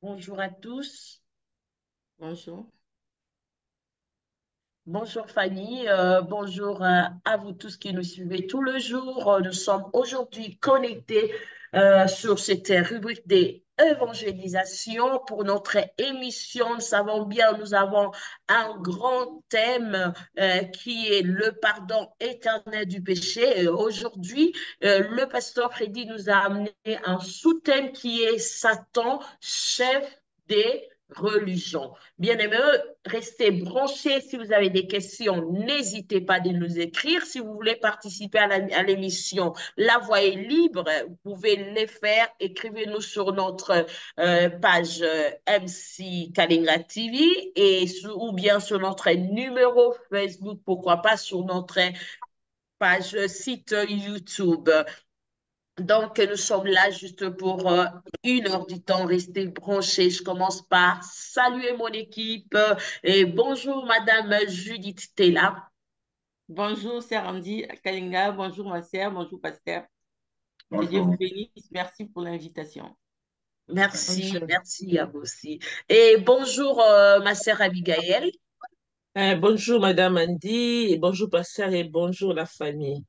Bonjour à tous. Bonjour. Bonjour Fanny. Bonjour à vous tous qui nous suivez tout le jour. Nous sommes aujourd'hui connectés sur cette rubrique des évangélisations pour notre émission. Nous savons bien, nous avons un grand thème qui est le pardon éternel du péché. Et aujourd'hui, le pasteur Freddy nous a amené un sous-thème qui est Satan, chef des religions. Bien-aimés, restez branchés. Si vous avez des questions, n'hésitez pas de nous écrire. Si vous voulez participer à l'émission, la voie est libre. Vous pouvez les faire. Écrivez-nous sur notre page MC Kalinga TV ou bien sur notre numéro Facebook, pourquoi pas sur notre page site YouTube. Donc, nous sommes là juste pour 1 heure du temps. Restez branchés. Je commence par saluer mon équipe. Et bonjour, Madame Judith Tella. Bonjour, c'est Ramdi Kalinga. Bonjour, ma sœur. Bonjour, pasteur. Que Dieu vous Bonjour. bénisse. Merci pour l'invitation. Merci, Bonjour. merci à vous aussi. Et bonjour, ma sœur Abigail. Bonjour, Madame Andy, et bonjour, Pasteur, et bonjour, la famille.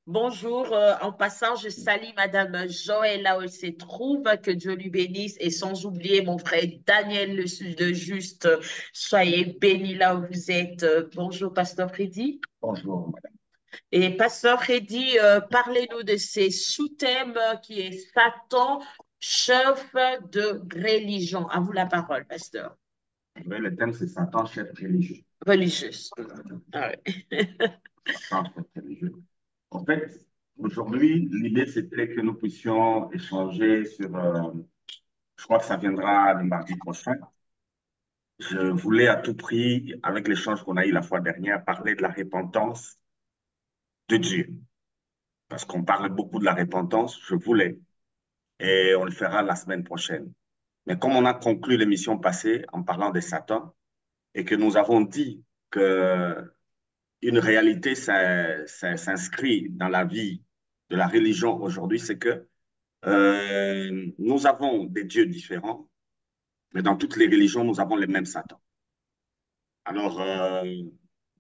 Bonjour. En passant, je salue Madame Joël là où elle se trouve. Que Dieu lui bénisse. Et sans oublier mon frère Daniel, le juste. Soyez bénis là où vous êtes. Bonjour, Pasteur Freddy. Bonjour, madame. Et Pasteur Freddy, parlez-nous de ces sous-thèmes qui est Satan, chef de religion. À vous la parole, Pasteur. Oui, le thème, c'est Satan, chef religieux. Religieuse. Ah ouais. Satan, chef religieux. En fait, aujourd'hui, l'idée, c'était que nous puissions échanger sur, je crois que ça viendra le mardi prochain. Je voulais à tout prix, avec l'échange qu'on a eu la fois dernière, parler de la repentance de Dieu. Parce qu'on parle beaucoup de la repentance, je voulais, et on le fera la semaine prochaine. Mais comme on a conclu l'émission passée en parlant de Satan, et que nous avons dit que une réalité s'inscrit dans la vie de la religion aujourd'hui, c'est que nous avons des dieux différents, mais dans toutes les religions, nous avons les mêmes Satans. Alors,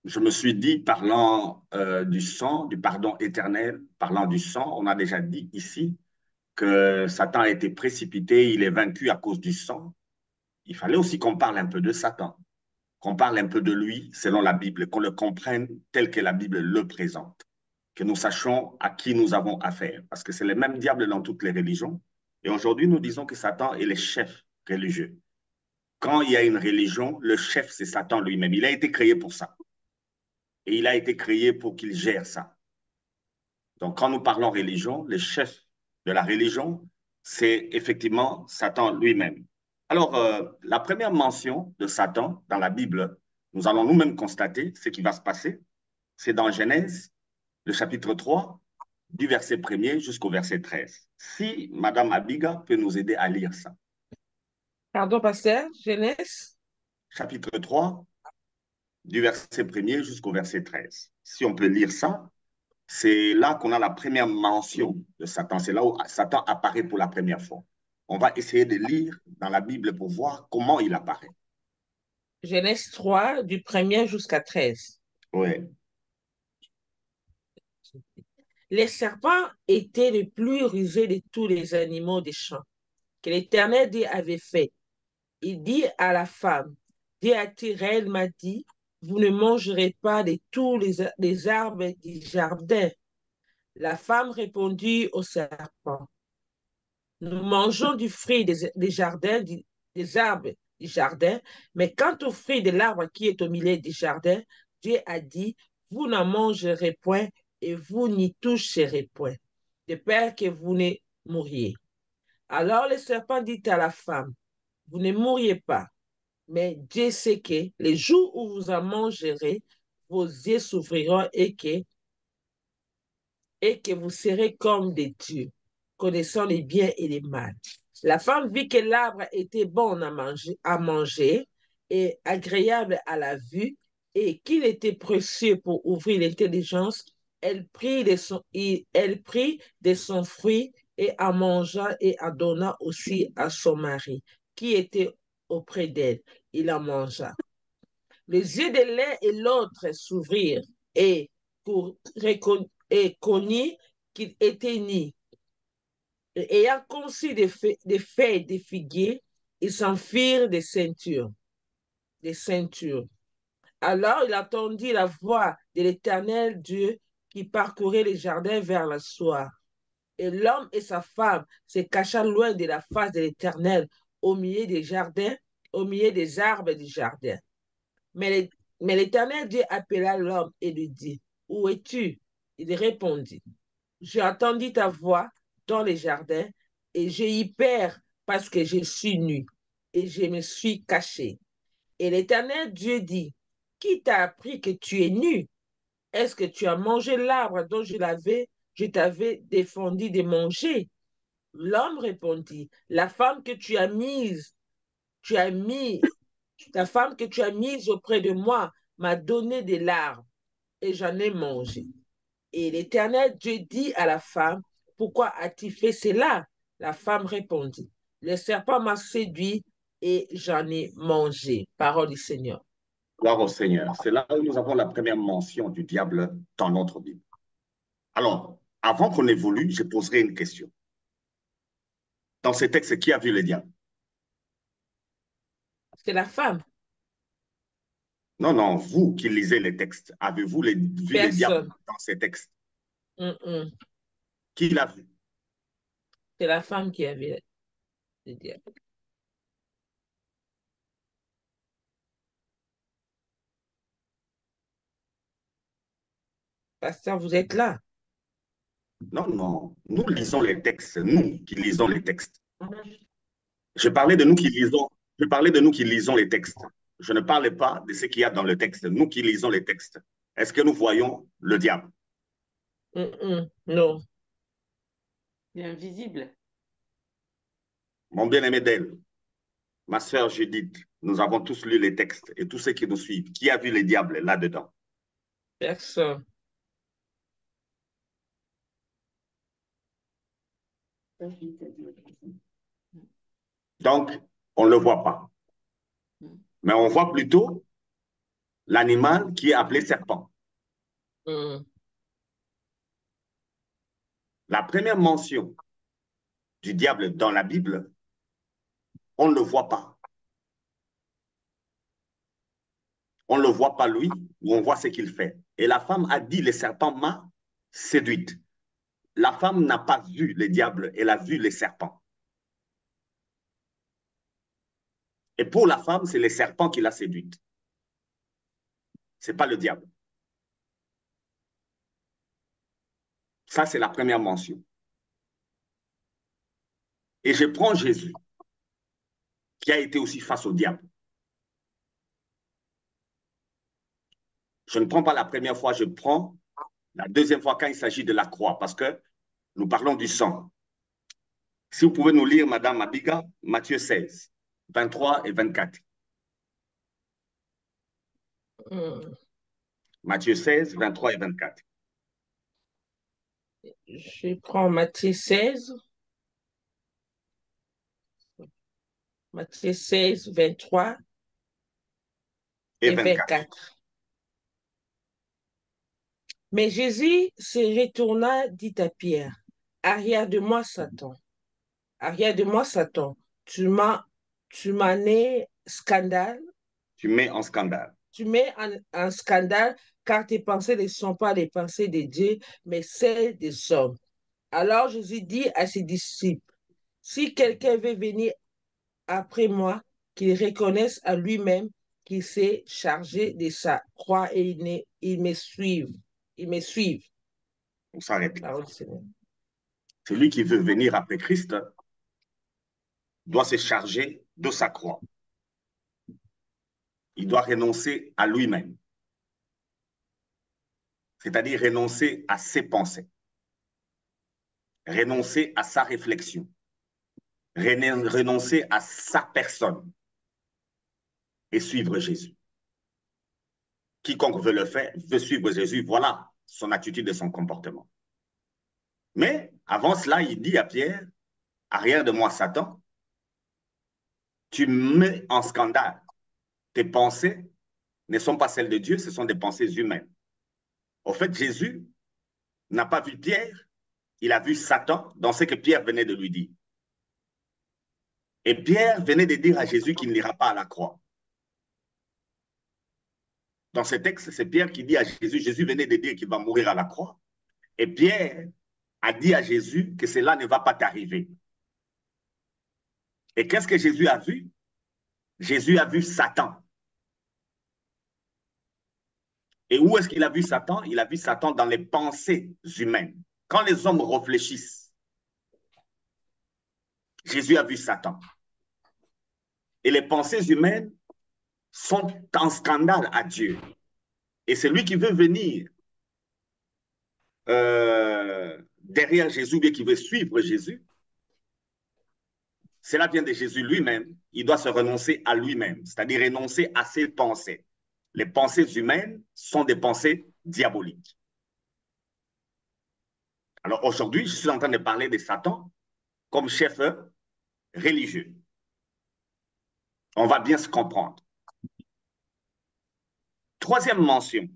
je me suis dit, parlant du sang, du pardon éternel, parlant du sang, on a déjà dit ici que Satan a été précipité, il est vaincu à cause du sang. Il fallait aussi qu'on parle un peu de Satan, qu'on parle un peu de lui selon la Bible, qu'on le comprenne tel que la Bible le présente, que nous sachions à qui nous avons affaire, parce que c'est le même diable dans toutes les religions. Et aujourd'hui, nous disons que Satan est le chef religieux. Quand il y a une religion, le chef, c'est Satan lui-même. Il a été créé pour ça. Et il a été créé pour qu'il gère ça. Donc, quand nous parlons religion, le chef de la religion, c'est effectivement Satan lui-même. Alors, la première mention de Satan dans la Bible, nous allons nous-mêmes constater ce qui va se passer. C'est dans Genèse, le chapitre 3, du verset 1er jusqu'au verset 13. Si Madame Abiga peut nous aider à lire ça. Pardon, pasteur, Genèse. Chapitre 3, du verset 1er jusqu'au verset 13. Si on peut lire ça, c'est là qu'on a la première mention de Satan. C'est là où Satan apparaît pour la première fois. On va essayer de lire dans la Bible pour voir comment il apparaît. Genèse 3 du 1er jusqu'à 13. Oui, Les serpents étaient les plus rusés de tous les animaux des champs que l'Éternel Dieu avait fait. Il dit à la femme, Dieu a elle m'a dit, vous ne mangerez pas de tous les arbres du jardin. La femme répondit au serpent, nous mangeons du fruit des jardins, des arbres du jardin, mais quant au fruit de l'arbre qui est au milieu du jardin, Dieu a dit, vous n'en mangerez point et vous n'y toucherez point, de peur que vous ne mouriez. Alors le serpent dit à la femme, vous ne mourriez pas, mais Dieu sait que les jours où vous en mangerez, vos yeux s'ouvriront et que vous serez comme des dieux, connaissant les biens et les mal. La femme vit que l'arbre était bon à manger et agréable à la vue et qu'il était précieux pour ouvrir l'intelligence. Elle prit de son fruit et en mangea et en donna aussi à son mari qui était auprès d'elle. Il en mangea. Les yeux de l'un et l'autre s'ouvrirent et, et connut qu'il était nu. Et ayant conçu des feuilles de figuier, ils s'en firent des ceintures. Des ceintures. Alors il entendit la voix de l'Éternel Dieu qui parcourait les jardins vers le soir. Et l'homme et sa femme se cacha loin de la face de l'Éternel au milieu des jardins, au milieu des arbres du jardin. Mais l'Éternel Dieu appela l'homme et lui dit, où es-tu? Il répondit, j'ai entendu ta voix dans les jardins et j'ai eu peur parce que je suis nu et je me suis caché. Et l'Éternel Dieu dit, qui t'a appris que tu es nu? Est-ce que tu as mangé l'arbre dont je t'avais défendu de manger? L'homme répondit, la femme que tu as mis, la femme que tu as mise auprès de moi m'a donné de l'arbre et j'en ai mangé. Et l'Éternel Dieu dit à la femme, pourquoi as-tu fait cela? La femme répondit, le serpent m'a séduit et j'en ai mangé. Parole du Seigneur. Gloire au Seigneur. C'est là où nous avons la première mention du diable dans notre Bible. Alors, avant qu'on évolue, je poserai une question. Dans ces textes, qui a vu le diable? C'est la femme. Non, non, vous qui lisez les textes, avez-vous vu le diable Personne. dans ces textes? Mm-mm. Qui l'a vu? C'est la femme qui avait le diable. Pasteur, vous êtes là. Non, non, nous lisons les textes, nous qui lisons les textes. Je parlais de nous qui lisons, je parlais de nous qui lisons les textes. Je ne parlais pas de ce qu'il y a dans le texte, nous qui lisons les textes. Est-ce que nous voyons le diable? Non. Il est invisible. Mon bien-aimé d'elle, ma sœur Judith, nous avons tous lu les textes et tous ceux qui nous suivent. Qui a vu le diable là-dedans? Personne. Donc, on ne le voit pas. Mais on voit plutôt l'animal qui est appelé serpent. Mm. La première mention du diable dans la Bible, on ne le voit pas. On ne le voit pas lui, ou on voit ce qu'il fait. Et la femme a dit, le serpent m'a séduite. La femme n'a pas vu le diable, elle a vu le serpent. Et pour la femme, c'est le serpent qui l'a séduite. Ce n'est pas le diable. Ça, c'est la première mention. Et je prends Jésus, qui a été aussi face au diable. Je ne prends pas la première fois, je prends la deuxième fois quand il s'agit de la croix, parce que nous parlons du sang. Si vous pouvez nous lire, Madame Abiga, Matthieu 16, 23 et 24. Mm. Matthieu 16, 23 et 24. Je prends Matthieu 16. Matthieu 16, 23 Et et 24. 24. Mais Jésus se retourna, dit à Pierre, arrière de moi, Satan. Arrière de moi, Satan. Tu m'as né scandale. Tu mets en scandale. Tu mets en scandale car tes pensées ne sont pas les pensées de Dieu, mais celles des hommes. Alors Jésus dit à ses disciples, si quelqu'un veut venir après moi, qu'il reconnaisse à lui-même qu'il s'est chargé de sa croix et il me suive. Il me suive. On s'arrête là. Parole du Seigneur. Celui qui veut venir après Christ doit se charger de sa croix. Il doit renoncer à lui-même. C'est-à-dire renoncer à ses pensées, renoncer à sa réflexion, renoncer à sa personne et suivre Jésus. Quiconque veut le faire, veut suivre Jésus, voilà son attitude et son comportement. Mais avant cela, il dit à Pierre, arrière de moi, Satan, tu mets en scandale. Tes pensées ne sont pas celles de Dieu, ce sont des pensées humaines. Au fait, Jésus n'a pas vu Pierre, il a vu Satan dans ce que Pierre venait de lui dire. Et Pierre venait de dire à Jésus qu'il n'ira pas à la croix. Dans ce texte, c'est Pierre qui dit à Jésus, Jésus venait de dire qu'il va mourir à la croix. Et Pierre a dit à Jésus que cela ne va pas t'arriver. Et qu'est-ce que Jésus a vu? Jésus a vu Satan. Et où est-ce qu'il a vu Satan? Il a vu Satan dans les pensées humaines. Quand les hommes réfléchissent, Jésus a vu Satan. Et les pensées humaines sont en scandale à Dieu. Et c'est lui qui veut venir derrière Jésus, bien qui veut suivre Jésus. Cela vient de Jésus lui-même. Il doit se renoncer à lui-même, c'est-à-dire renoncer à ses pensées. Les pensées humaines sont des pensées diaboliques. Alors aujourd'hui, je suis en train de parler de Satan comme chef religieux. On va bien se comprendre. Troisième mention,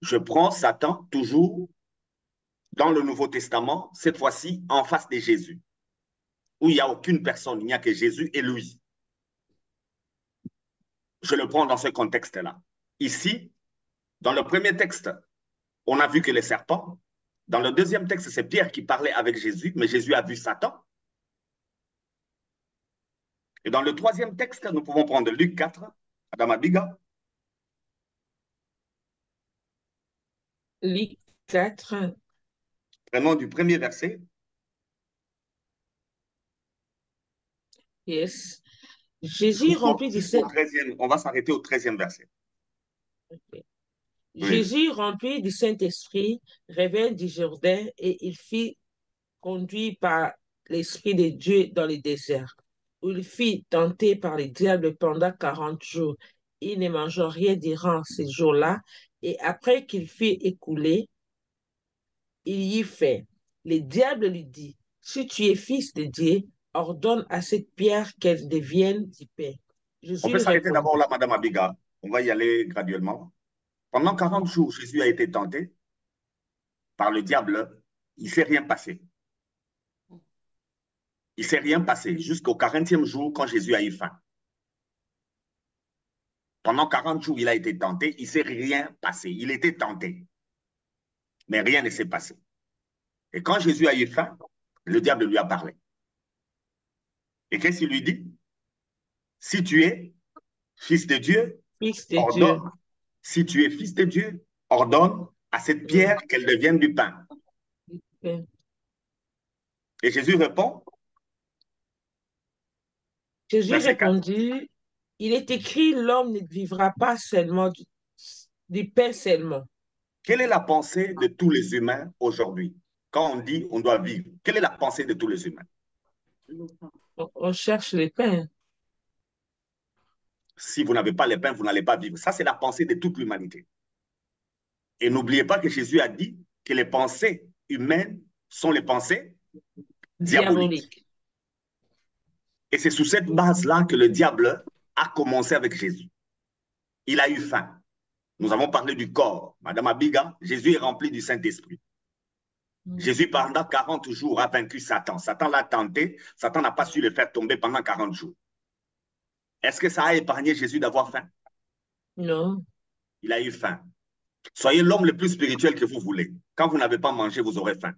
je prends Satan toujours dans le Nouveau Testament, cette fois-ci en face de Jésus, où il n'y a aucune personne, il n'y a que Jésus et lui. Je le prends dans ce contexte-là. Ici, dans le premier texte, on a vu que les serpents. Dans le deuxième texte, c'est Pierre qui parlait avec Jésus, mais Jésus a vu Satan. Et dans le troisième texte, nous pouvons prendre Luc 4, Madame Abiga. Luc 4. Prenons du premier verset. Yes. Jésus rempli du Saint... On va s'arrêter au 13e verset. Okay. Oui. Jésus rempli du Saint-Esprit revint du Jourdain et il fit conduire par l'Esprit de Dieu dans le désert, où il fit tenter par le diable pendant 40 jours. Il ne mangea rien durant ces jours-là, et après qu'il fut écoulé, il y fait. Le diable lui dit, si tu es fils de Dieu, ordonne à cette pierre qu'elle devienne du pain. On Jésus peut s'arrêter répondit, d'abord là, Madame Abiga. On va y aller graduellement. Pendant 40 jours, Jésus a été tenté par le diable. Il ne s'est rien passé. Il ne s'est rien passé jusqu'au 40e jour quand Jésus a eu faim. Pendant 40 jours, il a été tenté. Il ne s'est rien passé. Il était tenté. Mais rien ne s'est passé. Et quand Jésus a eu faim, le diable lui a parlé. Et qu'est-ce qu'il lui dit? Si tu es fils de Dieu, fils de Dieu. ordonne. Si tu es fils de Dieu, ordonne à cette pierre qu'elle devienne du pain. Okay. Et Jésus répond. Jésus répondit, il est écrit, l'homme ne vivra pas seulement du pain seulement. Quelle est la pensée de tous les humains aujourd'hui? Quand on dit on doit vivre, quelle est la pensée de tous les humains? On cherche le pain. Si vous n'avez pas le pain, vous n'allez pas vivre. Ça, c'est la pensée de toute l'humanité. Et n'oubliez pas que Jésus a dit que les pensées humaines sont les pensées diaboliques. Et c'est sous cette base-là que le diable a commencé avec Jésus. Il a eu faim. Nous avons parlé du corps. Madame Abiga, Jésus est rempli du Saint-Esprit. Jésus, pendant 40 jours, a vaincu Satan. Satan l'a tenté. Satan n'a pas su le faire tomber pendant 40 jours. Est-ce que ça a épargné Jésus d'avoir faim? Non. Il a eu faim. Soyez l'homme le plus spirituel que vous voulez. Quand vous n'avez pas mangé, vous aurez faim.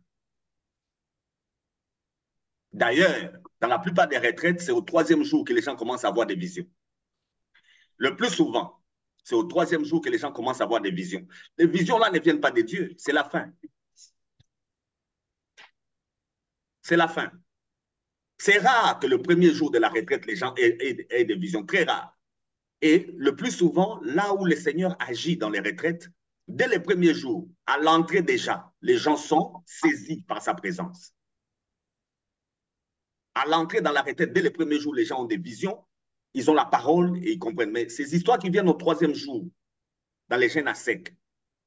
D'ailleurs, dans la plupart des retraites, c'est au 3e jour que les gens commencent à avoir des visions. Le plus souvent, c'est au 3e jour que les gens commencent à avoir des visions. Les visions-là ne viennent pas de Dieu, c'est la faim. C'est la faim. C'est rare que le 1er jour de la retraite, les gens aient des visions, très rare. Et le plus souvent, là où le Seigneur agit dans les retraites, dès les premiers jours, à l'entrée déjà, les gens sont saisis par sa présence. À l'entrée dans la retraite, dès les premiers jours, les gens ont des visions, ils ont la parole et ils comprennent. Mais ces histoires qui viennent au 3e jour, dans les gènes à sec,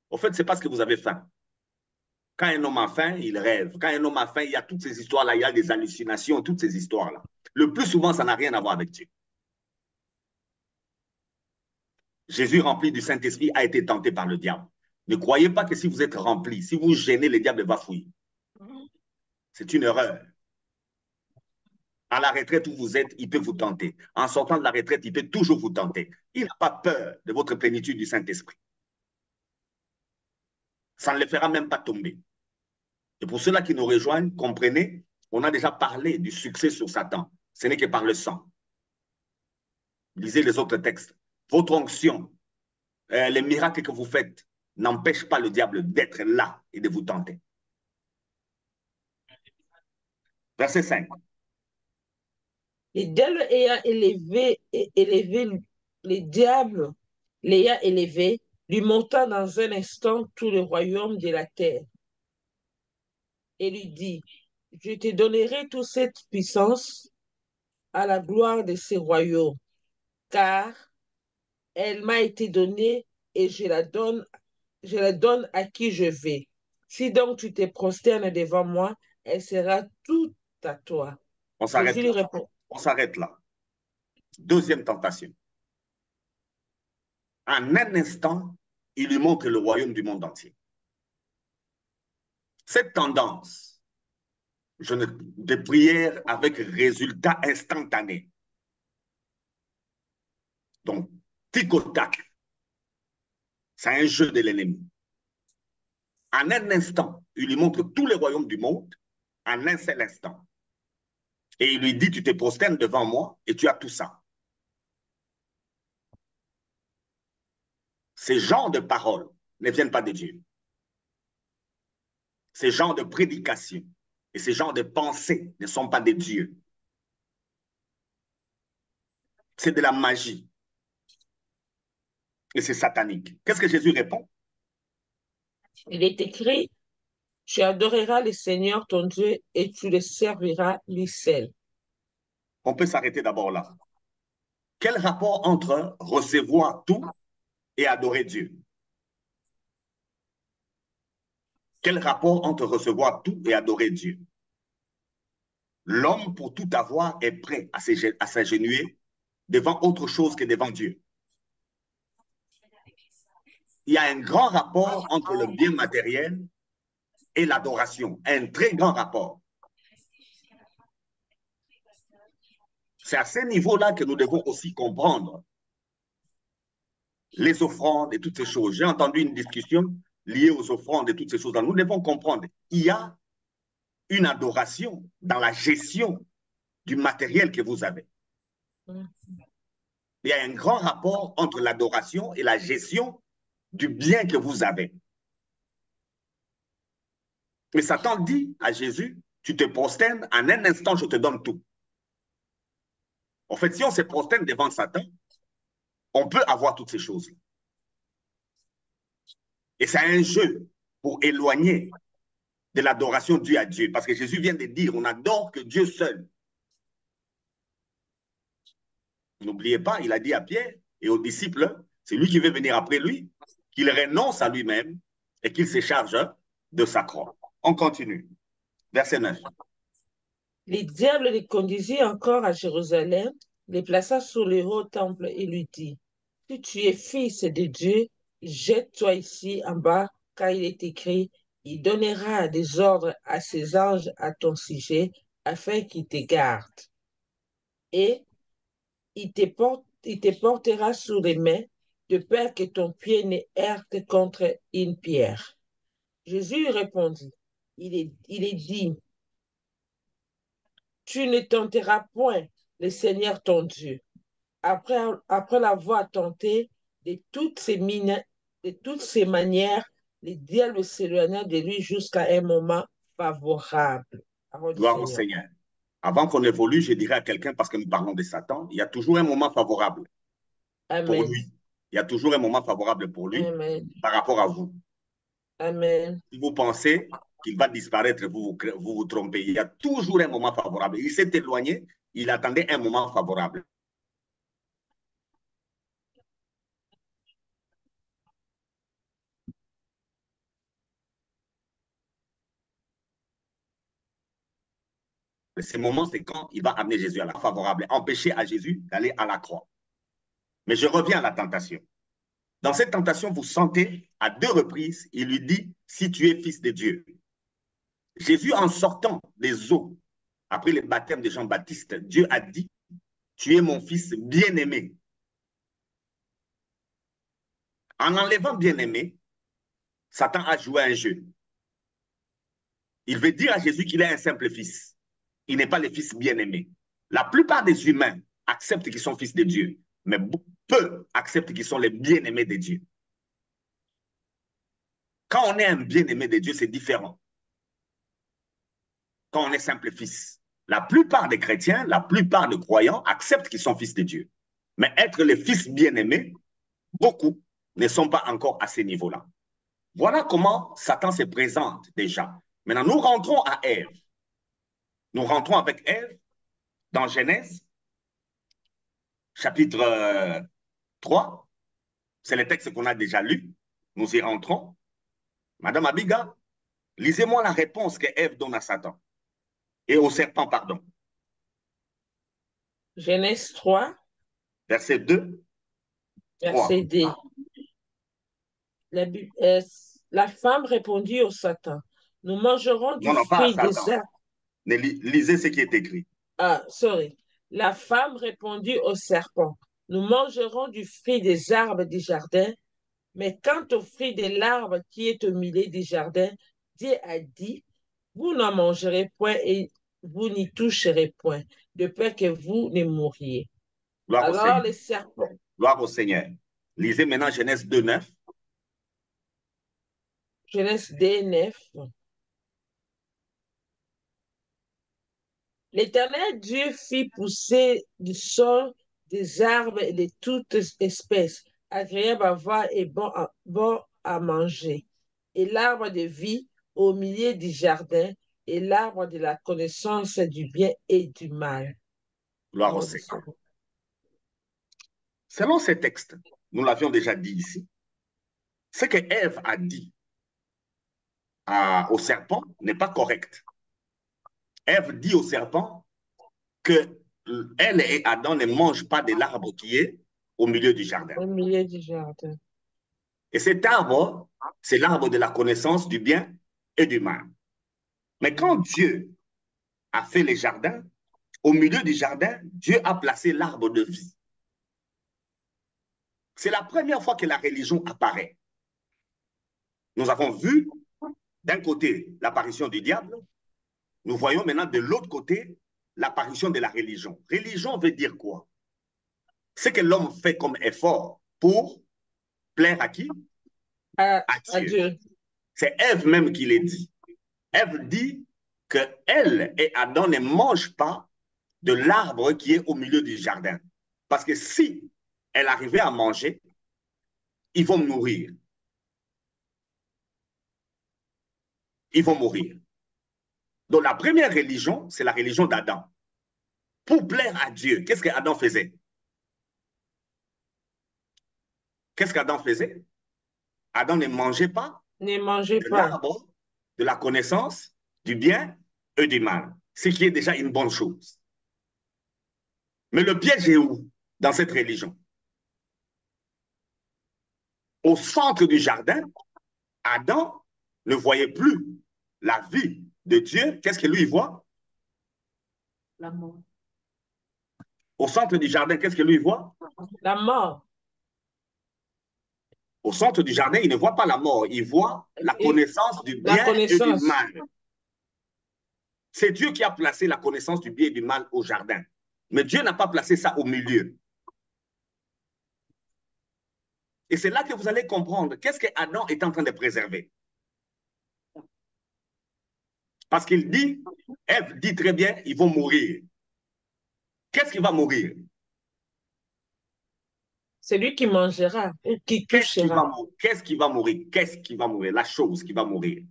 au fait, c'est parce que vous avez faim. Quand un homme a faim, il rêve. Quand un homme a faim, il y a toutes ces histoires-là, il y a des hallucinations, toutes ces histoires-là. Le plus souvent, ça n'a rien à voir avec Dieu. Jésus, rempli du Saint-Esprit, a été tenté par le diable. Ne croyez pas que si vous êtes rempli, si vous gênez, le diable va fuir. C'est une erreur. À la retraite où vous êtes, il peut vous tenter. En sortant de la retraite, il peut toujours vous tenter. Il n'a pas peur de votre plénitude du Saint-Esprit. Ça ne le fera même pas tomber. Et pour ceux-là qui nous rejoignent, comprenez, on a déjà parlé du succès sur Satan. Ce n'est que par le sang. Lisez les autres textes. Votre onction, les miracles que vous faites n'empêchent pas le diable d'être là et de vous tenter. Verset 5. Les diables ayant les diables l'ayant élevé, lui monta dans un instant tout le royaume de la terre et lui dit, je te donnerai toute cette puissance à la gloire de ce royaume, car elle m'a été donnée et je la donne à qui je vais. Si donc tu te prosternes devant moi, elle sera toute à toi. On s'arrête Jésus lui là. répond, On s'arrête là. Deuxième tentation. En un instant, il lui montre le royaume du monde entier. Cette tendance de prière avec résultat instantané. Donc, tic au tac, c'est un jeu de l'ennemi. En un instant, il lui montre tous les royaumes du monde, en un seul instant. Et il lui dit, tu te prosternes devant moi et tu as tout ça. Ces genres de paroles ne viennent pas de Dieu. Ces genres de prédications et ces genres de pensées ne sont pas de Dieu. C'est de la magie. Et c'est satanique. Qu'est-ce que Jésus répond? il est écrit, tu adoreras le Seigneur ton Dieu et tu le serviras lui seul. On peut s'arrêter d'abord là. Quel rapport entre recevoir tout et adorer Dieu? Quel rapport entre recevoir tout et adorer Dieu? L'homme, pour tout avoir, est prêt à s'agenouiller devant autre chose que devant Dieu. Il y a un grand rapport entre le bien matériel et l'adoration, un très grand rapport. C'est à ce niveau-là que nous devons aussi comprendre les offrandes et toutes ces choses. J'ai entendu une discussion liée aux offrandes et toutes ces choses-là. Nous devons comprendre, il y a une adoration dans la gestion du matériel que vous avez. Il y a un grand rapport entre l'adoration et la gestion du bien que vous avez. Mais Satan dit à Jésus, tu te prosternes, en un instant, je te donne tout. En fait, si on se prosterne devant Satan, on peut avoir toutes ces choses. Et c'est un jeu pour éloigner de l'adoration due à Dieu. Parce que Jésus vient de dire, on n'adore que Dieu seul. N'oubliez pas, il a dit à Pierre et aux disciples, c'est lui qui veut venir après lui, qu'il renonce à lui-même et qu'il se charge de sa croix. On continue. Verset 9. Les diables les conduisit encore à Jérusalem, les plaça sur le haut temple et lui dit, si tu es fils de Dieu, jette-toi ici en bas, car il est écrit, il donnera des ordres à ses anges à ton sujet, afin qu'ils te gardent. Et il te portera sur les mains, de peur que ton pied ne heurte contre une pierre. Jésus répondit, il est dit, tu ne tenteras point le Seigneur ton Dieu. Après l'avoir tenté de toutes ces manières, le diable s'éloigna de lui jusqu'à un moment favorable. Parole du Gloire au Seigneur. Seigneur. Avant qu'on évolue, je dirais à quelqu'un, parce que nous parlons de Satan, il y a toujours un moment favorable pour Amen. lui. Il y a toujours un moment favorable pour lui Amen. par rapport à vous. Amen. Si vous pensez qu'il va disparaître, vous vous trompez. Il y a toujours un moment favorable. Il s'est éloigné, il attendait un moment favorable. Ce moment, c'est quand il va amener Jésus à la favorable, empêcher à Jésus d'aller à la croix. Mais je reviens à la tentation. Dans cette tentation, vous sentez à 2 reprises, il lui dit, si tu es fils de Dieu. Jésus, en sortant des eaux, après le baptême de Jean-Baptiste, Dieu a dit, tu es mon fils bien-aimé. En enlevant bien-aimé, Satan a joué un jeu. Il veut dire à Jésus qu'il est un simple fils. Il n'est pas le fils bien-aimé. La plupart des humains acceptent qu'ils sont fils de Dieu, mais peu acceptent qu'ils sont les bien-aimés de Dieu. Quand on est un bien-aimé de Dieu, c'est différent. Quand on est simple fils, la plupart des chrétiens, la plupart des croyants acceptent qu'ils sont fils de Dieu. Mais être le fils bien-aimé, beaucoup ne sont pas encore à ce niveau-là. Voilà comment Satan se présente déjà. Maintenant, nous rentrons à Ève. Nous rentrons avec Ève dans Genèse, chapitre 3. C'est le texte qu'on a déjà lu. Nous y rentrons. Madame Abiga, lisez-moi la réponse que Ève donne à Satan. Et au serpent, pardon. Genèse 3, Verset 2, 3. verset D. La femme répondit au Satan, nous mangerons du Non, pas à fruit des Satan. arbres. Lisez ce qui est écrit. Ah, sorry. La femme répondit au serpent, nous mangerons du fruit des arbres du jardin, mais quant au fruit de l'arbre qui est au milieu du jardin, Dieu a dit, vous n'en mangerez point et vous n'y toucherez point, de peur que vous ne mouriez. Gloire au Alors Seigneur. le serpent, Gloire au Seigneur. Lisez maintenant Genèse 2, 9. Genèse 2, 9. L'Éternel Dieu fit pousser du sol des arbres de toutes espèces, agréables à voir et bon à manger. Et l'arbre de vie au milieu du jardin, et l'arbre de la connaissance du bien et du mal. Gloire au Seigneur. Selon ces textes, nous l'avions déjà dit ici, ce que Ève a dit au serpent n'est pas correct. Ève dit au serpent que elle et Adam ne mangent pas de l'arbre qui est au milieu du jardin. Au milieu du jardin. Et cet arbre, c'est l'arbre de la connaissance du bien et du mal. Mais quand Dieu a fait les jardins, au milieu du jardin, Dieu a placé l'arbre de vie. C'est la première fois que la religion apparaît. Nous avons vu d'un côté l'apparition du diable, nous voyons maintenant de l'autre côté l'apparition de la religion. Religion veut dire quoi? Ce que l'homme fait comme effort pour plaire à qui? À Dieu. Dieu. C'est Ève même qui l'a dit. Ève dit qu'elle et Adam ne mangent pas de l'arbre qui est au milieu du jardin. Parce que si elle arrivait à manger, ils vont mourir. Ils vont mourir. Donc la première religion, c'est la religion d'Adam. Pour plaire à Dieu, qu'est-ce qu'Adam faisait? Qu'est-ce qu'Adam faisait? Adam ne mangeait pas de l'arbre de la connaissance du bien et du mal, ce qui est déjà une bonne chose. Mais le piège est où dans cette religion? Au centre du jardin, Adam ne voyait plus la vie de Dieu. Qu'est-ce que lui il voit? La mort. Au centre du jardin, qu'est-ce que lui il voit? La mort. Au centre du jardin, il ne voit pas la mort, il voit la connaissance du bien et du mal. C'est Dieu qui a placé la connaissance du bien et du mal au jardin. Mais Dieu n'a pas placé ça au milieu. Et c'est là que vous allez comprendre qu'est-ce que Adam est en train de préserver. Parce qu'il dit, Ève dit très bien, ils vont mourir. Qu'est-ce qui va mourir? C'est lui qui mangera, qui touchera. Qu'est-ce qui va mourir? Qu'est-ce qui va mourir? La chose qui va mourir.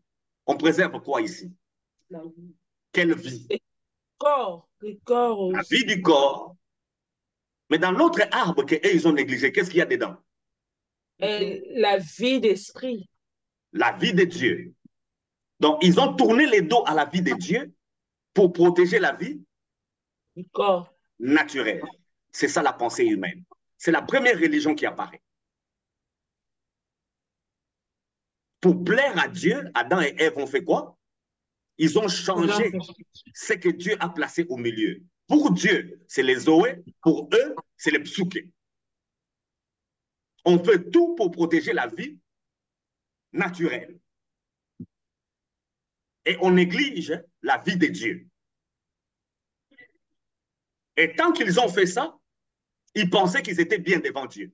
On préserve quoi ici? La vie. Quelle vie? Le corps aussi. La vie du corps. Mais dans l'autre arbre qu'ils ont négligé, qu'est-ce qu'il y a dedans? La vie d'esprit. La vie de Dieu. Donc, ils ont tourné les dos à la vie de Dieu pour protéger la vie du corps naturelle. C'est ça la pensée humaine. C'est la première religion qui apparaît. Pour plaire à Dieu, Adam et Ève ont fait quoi? Ils ont changé ce que Dieu a placé au milieu. Pour Dieu, c'est les Zoé. Pour eux, c'est les Psuké. On fait tout pour protéger la vie naturelle. Et on néglige la vie de Dieu. Et tant qu'ils ont fait ça, ils pensaient qu'ils étaient bien devant Dieu.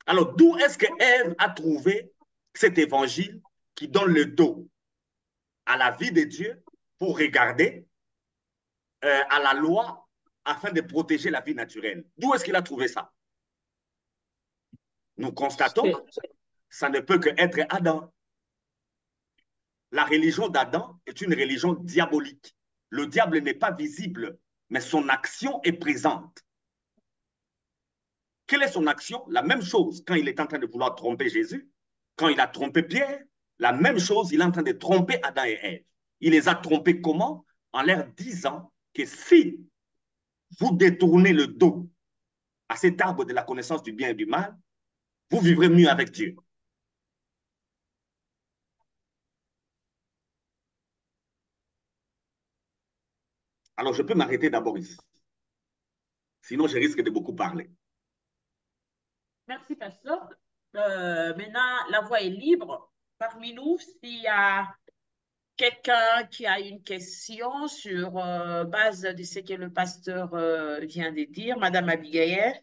Alors, d'où est-ce que Ève a trouvé cet évangile qui donne le dos à la vie de Dieu pour regarder à la loi afin de protéger la vie naturelle? D'où est-ce qu'il a trouvé ça? Nous constatons que ça ne peut qu'être Adam. La religion d'Adam est une religion diabolique. Le diable n'est pas visible, mais son action est présente. Quelle est son action? La même chose quand il est en train de vouloir tromper Jésus, quand il a trompé Pierre, la même chose, il est en train de tromper Adam et Ève. Il les a trompés comment? En leur disant que si vous détournez le dos à cet arbre de la connaissance du bien et du mal, vous vivrez mieux avec Dieu. Alors, je peux m'arrêter d'abord ici. Sinon, je risque de beaucoup parler. Merci, pasteur. Maintenant, la voix est libre. Parmi nous, s'il y a quelqu'un qui a une question sur base de ce que le pasteur vient de dire, Madame Abigail,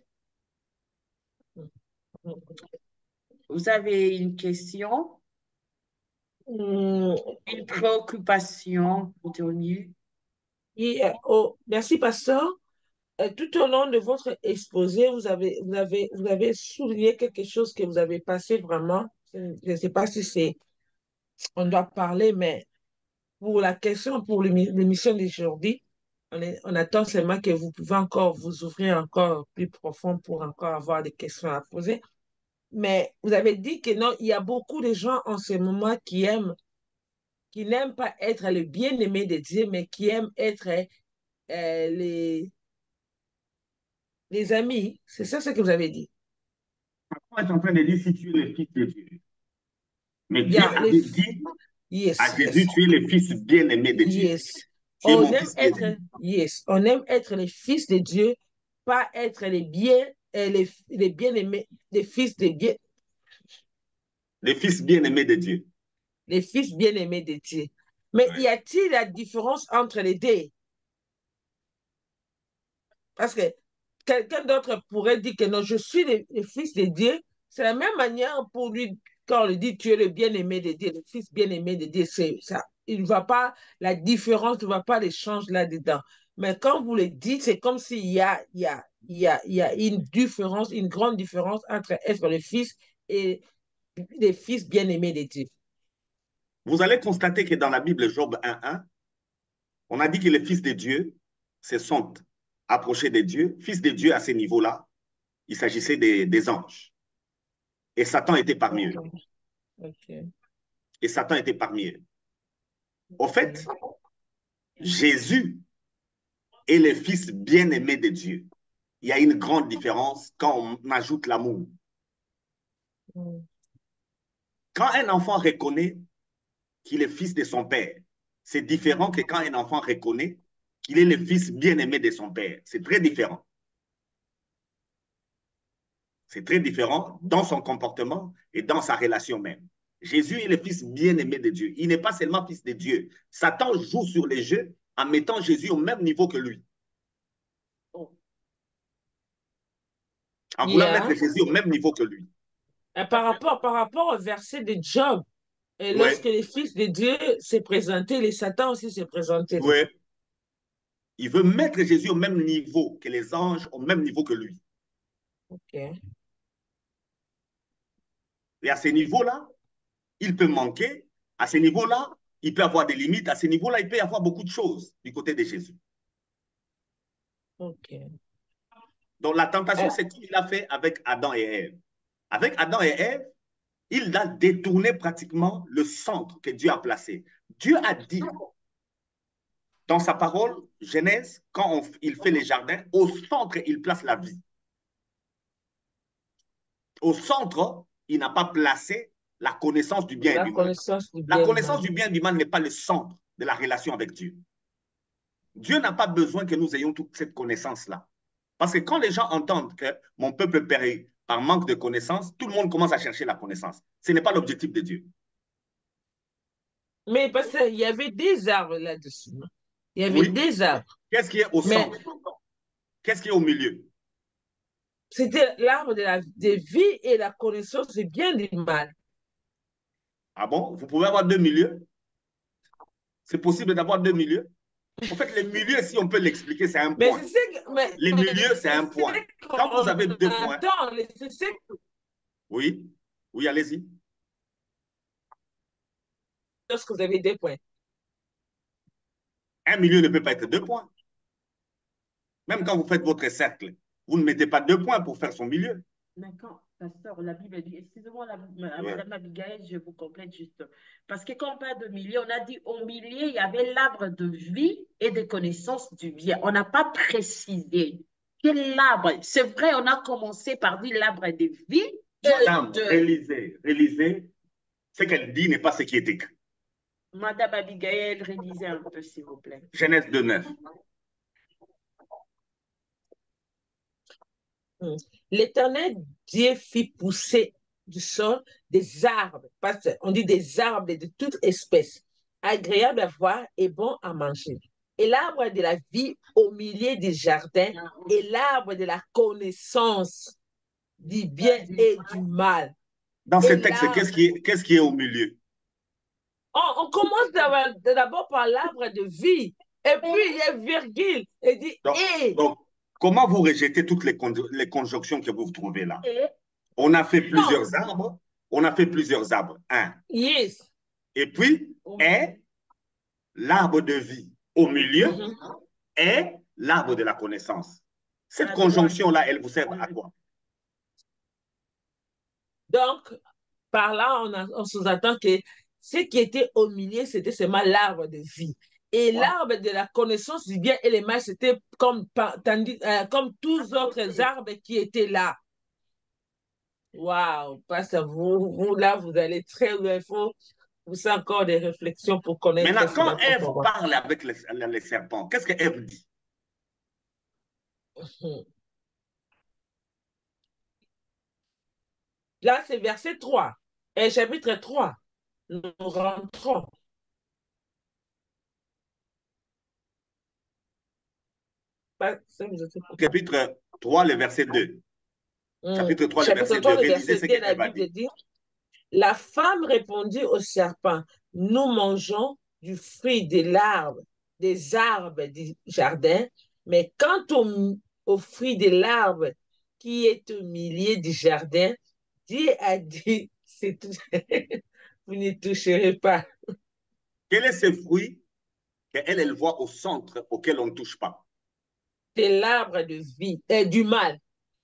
vous avez une question, une préoccupation pour dire mieux? Merci, pasteur. Tout au long de votre exposé, vous avez souligné quelque chose que vous avez passé vraiment. Je ne sais pas si on doit parler, mais pour la question, pour l'émission d'aujourd'hui, on attend seulement que vous pouvez encore vous ouvrir encore plus profond pour encore avoir des questions à poser. Mais vous avez dit que non, il y a beaucoup de gens en ce moment qui n'aiment pas être le bien-aimé de Dieu, mais qui aiment être les amis. C'est ça ce que vous avez dit. On est en train de dire si tu es le fils de Dieu. Mais Dieu Yeah, avait dit à Jésus, yes, tu es le fils bien-aimé de Dieu. yes. Tu es On mon aime fils bien-aimé. on aime être les fils de Dieu, pas être les bien-aimés, les fils de Dieu, Le fils bien-aimé de Dieu. les fils bien-aimés de Dieu. Mais Ouais. y a-t-il la différence entre les deux? Parce que quelqu'un d'autre pourrait dire que non, je suis le fils de Dieu. C'est la même manière pour lui, quand on lui dit tu es le bien-aimé de Dieu, le fils bien-aimé de Dieu, c'est ça. Il ne voit pas la différence, il ne voit pas l'échange là-dedans. Mais quand vous le dites, c'est comme s'il y a une différence, une grande différence entre être le fils et le fils bien-aimé de Dieu. Vous allez constater que dans la Bible, Job 1:1, on a dit que les fils de Dieu se sont approchés de Dieu. Fils de Dieu à ce niveau-là, il s'agissait des anges. Et Satan était parmi eux. Okay. Et Satan était parmi eux. Au fait, Jésus est le fils bien-aimé de Dieu. Il y a une grande différence quand on ajoute l'amour. Quand un enfant reconnaît qu'il est fils de son père, c'est différent que quand un enfant reconnaît qu'il est le fils bien-aimé de son père. C'est très différent. C'est très différent dans son comportement et dans sa relation même. Jésus est le fils bien-aimé de Dieu. Il n'est pas seulement fils de Dieu. Satan joue sur les jeux en mettant Jésus au même niveau que lui. En voulant Yeah. mettre Jésus au même niveau que lui. Et par rapport au verset de Job, et lorsque Ouais, les fils de Dieu s'est présenté, les Satan aussi s'est présenté. ouais. Il veut mettre Jésus au même niveau que les anges, au même niveau que lui. Ok. Et à ce niveau-là, il peut manquer. À ce niveau-là, il peut avoir des limites. À ce niveau-là, il peut y avoir beaucoup de choses du côté de Jésus. Ok. Donc la tentation, c'est ce qu'il a fait avec Adam et Ève. Avec Adam et Ève, il a détourné pratiquement le centre que Dieu a placé. Dieu a dit dans sa parole, Genèse, quand il fait les jardins, au centre, il place la vie. Au centre, il n'a pas placé la connaissance du bien et La du mal. connaissance du La bien et du connaissance mal. du bien et du mal n'est pas le centre de la relation avec Dieu. Dieu n'a pas besoin que nous ayons toute cette connaissance-là. Parce que quand les gens entendent que mon peuple périt par manque de connaissance, tout le monde commence à chercher la connaissance. Ce n'est pas l'objectif de Dieu. Mais parce qu'il y avait des arbres là-dessus. Non? Il y avait Oui. des arbres. Qu'est-ce qui est au Mais centre? Qu'est-ce qui est au milieu? c'était l'arbre de vie et la connaissance du bien et du mal. Ah bon? Vous pouvez avoir deux milieux? C'est possible d'avoir deux milieux? En fait, les milieux, si on peut l'expliquer, c'est un Mais point. c'est ce Les milieux, c'est un point. Quand vous qu'on avez deux points, entend. C'est ce oui, oui, allez-y. lorsque vous avez des points. Un milieu ne peut pas être deux points. Même quand vous faites votre cercle, vous ne mettez pas deux points pour faire son milieu. D'accord, pasteur, la Bible dit, excusez-moi, Ouais. Madame Abigail, je vous complète juste. Parce que quand on parle de milieu, on a dit au milieu, il y avait l'arbre de vie et de connaissance du bien. On n'a pas précisé quel arbre. C'est vrai, on a commencé par dire l'arbre de vie et Madame, de... réalisez, ce qu'elle dit n'est pas ce qui est écrit. Madame Abigail, réalisez un peu, s'il vous plaît. Genèse 2:9. L'Éternel Dieu fit pousser du sol des arbres, parce qu'on dit des arbres de toute espèce, agréables à voir et bons à manger. Et l'arbre de la vie au milieu du jardin et l'arbre de la connaissance du bien et du mal. Dans ce Et texte, l'arbre, qu'est-ce qui est au milieu? on commence d'abord par l'arbre de vie, et puis il y a virgule, et dit et. Donc, comment vous rejetez toutes les conjonctions que vous trouvez là? Et, On a fait Non, plusieurs arbres. On a fait plusieurs arbres. Un. yes. Et puis, est l'arbre de vie au milieu Mhm. est l'arbre de la connaissance. Cette conjonction-là, elle vous sert à quoi? Donc, par là, on sous-entend que ce qui était au milieu, c'était seulement l'arbre de vie. Et Wow. l'arbre de la connaissance du bien et le mal, c'était comme tous autres arbres qui étaient là. Waouh, parce que vous, là, vous allez très loin. Il faut vous encore des réflexions pour connaître Maintenant, cela. quand Ève parle avec les serpents, qu'est-ce que Ève dit? Là, c'est verset 3. Et chapitre 3. Nous rentrons. Chapitre 3, le verset 2. Chapitre 3, le Chapitre verset 2. 3, le Réalisez verset ce 2, la qu'Ève a Bible dit. dit, la femme répondit au serpent, nous mangeons du fruit de l'arbre, des arbres du jardin, mais quant au fruit de l'arbre qui est au milieu du jardin, Dieu a dit, tout. Vous n'y toucherez pas. Quel est ce fruit qu'elle, elle voit au centre auquel on ne touche pas? C'est l'arbre de vie, du mal.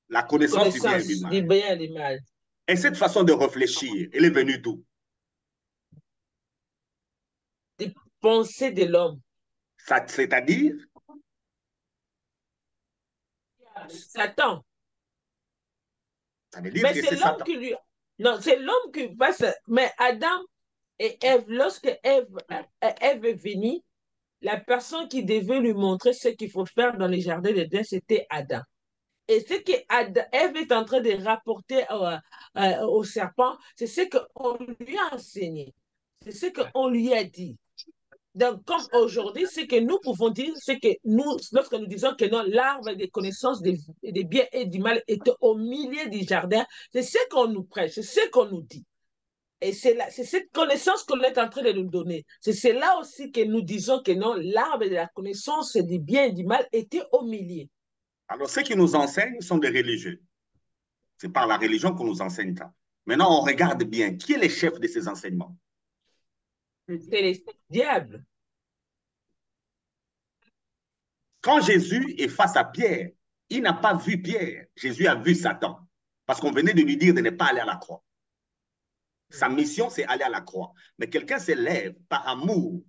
La connaissance du bien et du Connaissance mal. du bien et du mal. Et cette façon de réfléchir, elle est venue d'où? Des pensées de l'homme. C'est-à-dire? Satan. Ça veut dire Mais que c'est c'est l'homme Satan. qui lui. Non, c'est l'homme qui passe. Mais Adam et Ève, lorsque Ève est venue, la personne qui devait lui montrer ce qu'il faut faire dans les jardins d'Éden, c'était Adam. Et ce que Ève est en train de rapporter au serpent, c'est ce qu'on lui a enseigné. C'est ce qu'on lui a dit. Donc, comme aujourd'hui, ce que nous pouvons dire, c'est que nous, lorsque nous disons que non, l'arbre des connaissances des biens et du mal est au milieu du jardin, c'est ce qu'on nous prêche, c'est ce qu'on nous dit. Et c'est cette connaissance qu'on est en train de nous donner. C'est là aussi que nous disons que non, l'arbre de la connaissance du bien et du mal était au milieu. Alors, ceux qui nous enseignent sont des religieux. C'est par la religion qu'on nous enseigne ça. Maintenant, on regarde bien. Qui est le chef de ces enseignements? C'est les diables. Quand Jésus est face à Pierre, il n'a pas vu Pierre. Jésus a vu Satan. Parce qu'on venait de lui dire de ne pas aller à la croix. Sa mission, c'est aller à la croix. Mais quelqu'un s'élève par amour,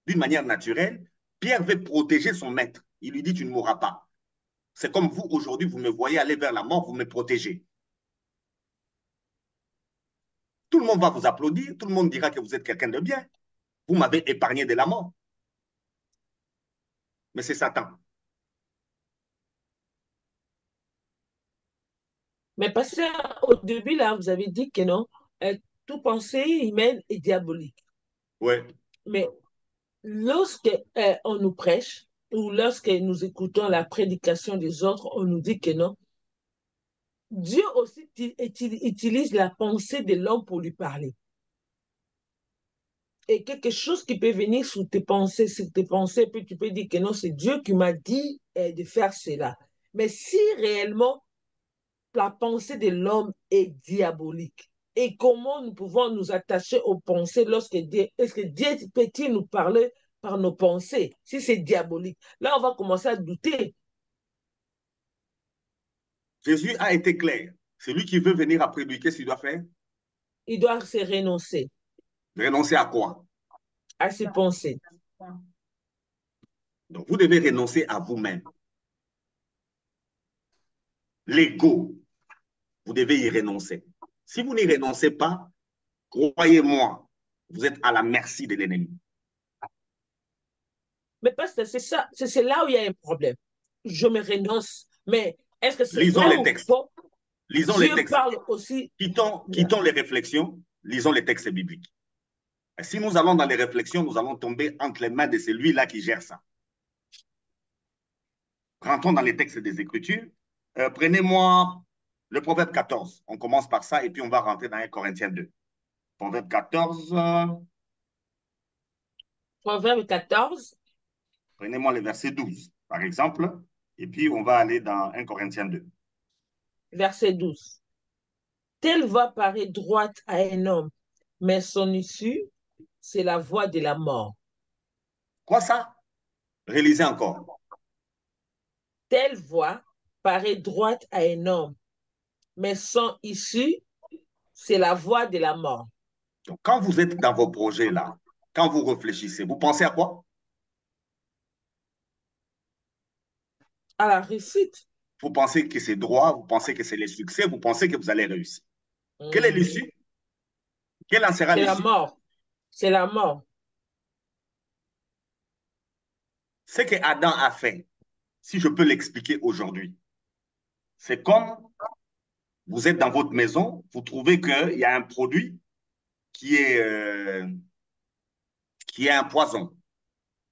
d'une manière naturelle. Pierre veut protéger son maître. Il lui dit, tu ne mourras pas. C'est comme vous, aujourd'hui, vous me voyez aller vers la mort, vous me protégez. Tout le monde va vous applaudir, tout le monde dira que vous êtes quelqu'un de bien. Vous m'avez épargné de la mort. Mais c'est Satan. Mais parce que au début, là, vous avez dit que non, toute pensée humaine est diabolique. Oui. Mais lorsque on nous prêche ou lorsque nous écoutons la prédication des autres, on nous dit que non. Dieu aussi utilise la pensée de l'homme pour lui parler. Et quelque chose qui peut venir sur tes pensées, puis tu peux dire que non, c'est Dieu qui m'a dit de faire cela. Mais si réellement la pensée de l'homme est diabolique, et comment nous pouvons nous attacher aux pensées lorsque Dieu, est-ce que Dieu peut-il nous parler par nos pensées si c'est diabolique? Là, on va commencer à douter. Jésus a été clair. Celui qui veut venir après lui, qu'est-ce qu'il doit faire? Il doit se renoncer Renoncer à quoi? à ses pensées. Donc, vous devez renoncer à vous-même. L'ego, vous devez y renoncer. Si vous n'y renoncez pas, croyez-moi, vous êtes à la merci de l'ennemi. Mais parce que c'est ça, c'est là où il y a un problème. Je me renonce. Mais est-ce que c'est Lisons vrai les ou textes. faux? Lisons les Dieu textes. parle aussi. Quittons les réflexions, lisons les textes bibliques. Et si nous allons dans les réflexions, nous allons tomber entre les mains de celui-là qui gère ça. Rentrons dans les textes des Écritures. Prenez-moi le Proverbe 14. On commence par ça et puis on va rentrer dans 1 Corinthiens 2. Proverbe 14. Proverbe 14, Prenez-moi le verset 12, par exemple. Et puis on va aller dans 1 Corinthiens 2. verset 12. Telle voie paraît droite à un homme, mais son issue, c'est la voie de la mort. Quoi ça? Réalisez encore. Telle voie paraît droite à un homme, mais son issue, c'est la voie de la mort. Donc, quand vous êtes dans vos projets là, quand vous réfléchissez, vous pensez à quoi? À la réussite. Vous pensez que c'est droit, vous pensez que c'est le succès, vous pensez que vous allez réussir. Quelle est Mhm. l'issue? Quelle en sera C'est la l'issue? mort. C'est la mort. Ce que Adam a fait, si je peux l'expliquer aujourd'hui, c'est comme vous êtes dans votre maison, vous trouvez qu'il y a un produit qui est, euh, qui est un poison.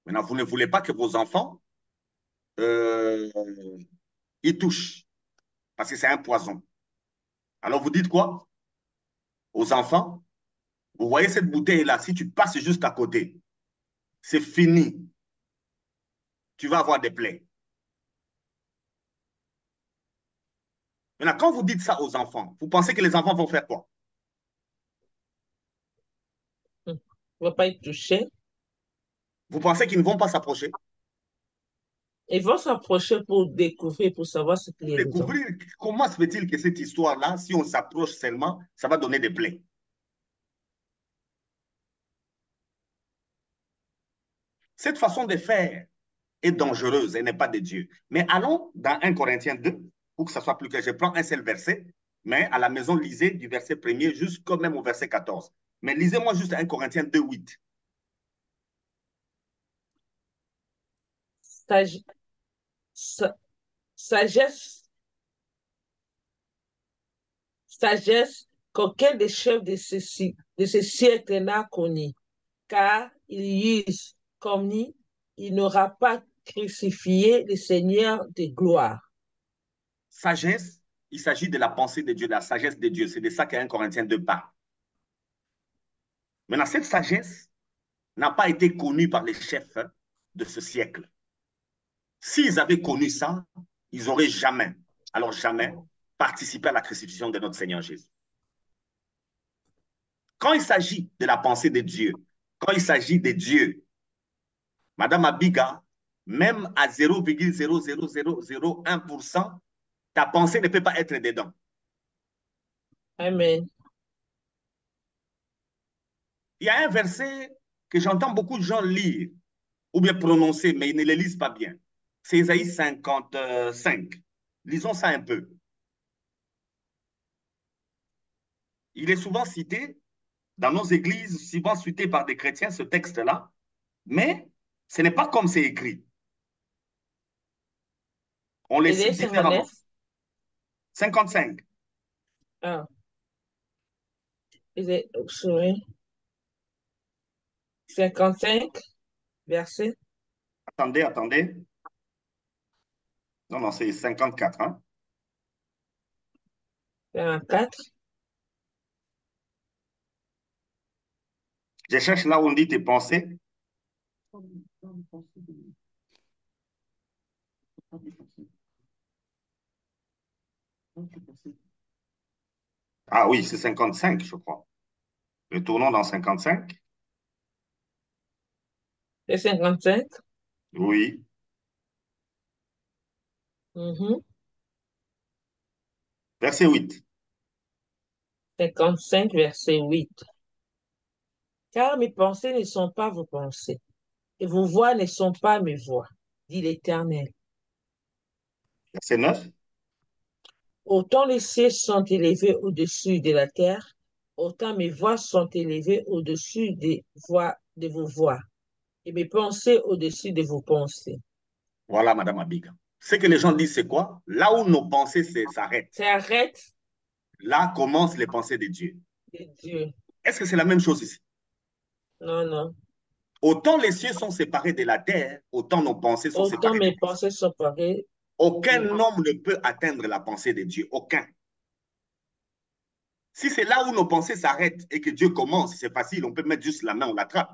Maintenant, vous ne voulez pas que vos enfants euh, y touchent, parce que c'est un poison. Alors vous dites quoi aux enfants? Vous voyez cette bouteille-là, si tu passes juste à côté, c'est fini. Tu vas avoir des plaies. Maintenant, quand vous dites ça aux enfants, vous pensez que les enfants vont faire quoi? Il ne va pas être touché. Vous pensez qu'ils ne vont pas s'approcher? Ils vont s'approcher pour découvrir, pour savoir ce qu'il y a dedans. Découvrir comment se fait-il que cette histoire-là, si on s'approche seulement, ça va donner des plaies. Cette façon de faire est dangereuse et n'est pas de Dieu. Mais allons dans 1 Corinthiens 2, pour que ça soit plus clair. Je prends un seul verset, mais à la maison, lisez du verset 1er jusqu'au même au verset 14. Mais lisez-moi juste 1 Corinthiens 2, 8. Sage- sa- sagesse, sagesse qu'aucun des chefs de ce siècle n'a connue, car il use comme ni, il n'aura pas crucifié le Seigneur de gloire. Sagesse, il s'agit de la pensée de Dieu, de la sagesse de Dieu. C'est de ça qu'un Corinthiens 2 parle. Maintenant, cette sagesse n'a pas été connue par les chefs de ce siècle. S'ils avaient connu ça, ils n'auraient jamais, alors jamais, participé à la crucifixion de notre Seigneur Jésus. Quand il s'agit de la pensée de Dieu, quand il s'agit de Dieu, Madame Abiga, même à 0,00001%, ta pensée ne peut pas être dedans. Amen. Il y a un verset que j'entends beaucoup de gens lire ou bien prononcer, mais ils ne le lisent pas bien. C'est Isaïe 55. Lisons ça un peu. Il est souvent cité dans nos églises, souvent cités par des chrétiens, ce texte-là, mais ce n'est pas comme c'est écrit. On les Ésaïe cite 59. différemment. 55. Ah, Ésaïe, sorry. 55, verset Attendez, attendez. Non, non, c'est 54. Hein? 54. Je cherche là où on dit tes pensées. Ah oui, c'est 55, je crois. Retournons dans 55. C'est 55. Oui. Mhm. Verset 8. 55, verset 8. Car mes pensées ne sont pas vos pensées, et vos voix ne sont pas mes voix, dit l'Éternel. Verset 9. Autant les cieux sont élevés au-dessus de la terre, autant mes voix sont élevées au-dessus des voix de vos voix, et mes pensées au-dessus de vos pensées. Voilà, Madame Abiga. Ce que les gens disent, c'est quoi? Là où nos pensées s'arrêtent, Ça arrête là commencent les pensées de Dieu. de Dieu. Est-ce que c'est la même chose ici? Non, non. Autant les cieux sont séparés de la terre, autant nos pensées sont Autant séparées de mes Dieu. pensées sont parées. Aucun homme ne peut atteindre la pensée de Dieu. Aucun. Si c'est là où nos pensées s'arrêtent et que Dieu commence, c'est facile, on peut mettre juste la main, on l'attrape.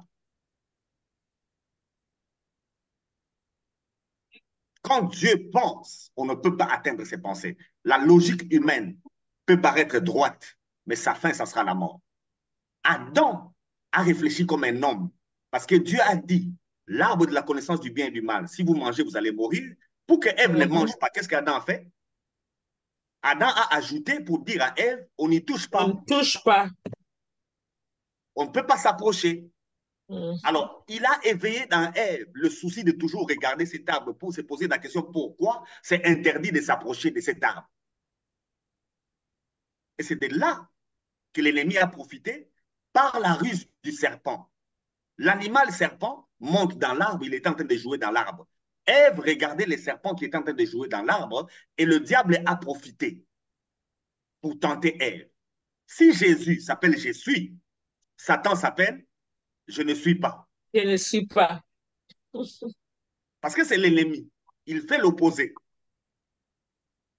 Quand Dieu pense, on ne peut pas atteindre ses pensées. La logique humaine peut paraître droite, mais sa fin, ça sera la mort. Adam a réfléchi comme un homme, parce que Dieu a dit, l'arbre de la connaissance du bien et du mal, si vous mangez, vous allez mourir. Pour que Ève ne Mhm. mange pas, qu'est-ce qu'Adam a fait? Adam a ajouté pour dire à Ève, on n'y touche On ne pas, touche pas. on ne peut pas s'approcher. Mhm. Alors, il a éveillé dans Ève le souci de toujours regarder cet arbre pour se poser la question pourquoi c'est interdit de s'approcher de cet arbre. Et c'est de là que l'ennemi a profité par la ruse du serpent. L'animal serpent monte dans l'arbre, il est en train de jouer dans l'arbre. Ève regardait les serpents qui étaient en train de jouer dans l'arbre et le diable a profité pour tenter Ève. Si Jésus s'appelle je suis, Satan s'appelle je ne suis pas. Je ne suis pas. Parce que c'est l'ennemi. Il fait l'opposé.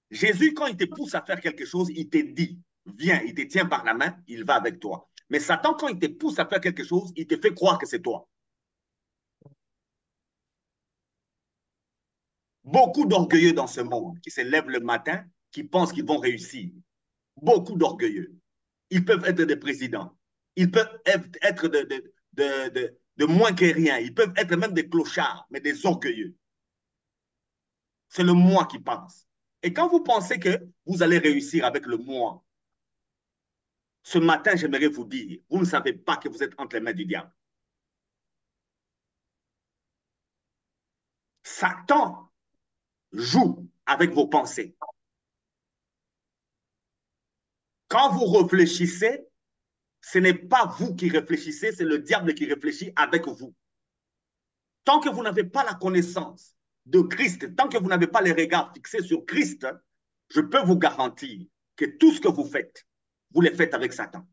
Jésus, quand il te pousse à faire quelque chose, il te dit, viens, il te tient par la main, il va avec toi. Mais Satan, quand il te pousse à faire quelque chose, il te fait croire que c'est toi. Beaucoup d'orgueilleux dans ce monde qui se lèvent le matin, qui pensent qu'ils vont réussir. Beaucoup d'orgueilleux. Ils peuvent être des présidents. Ils peuvent être de moins que rien. Ils peuvent être même des clochards, mais des orgueilleux. C'est le moi qui pense. Et quand vous pensez que vous allez réussir avec le moi, ce matin, j'aimerais vous dire, vous ne savez pas que vous êtes entre les mains du diable. Satan joue avec vos pensées. Quand vous réfléchissez, ce n'est pas vous qui réfléchissez, c'est le diable qui réfléchit avec vous. Tant que vous n'avez pas la connaissance de Christ, tant que vous n'avez pas les regards fixés sur Christ, je peux vous garantir que tout ce que vous le faites avec Satan.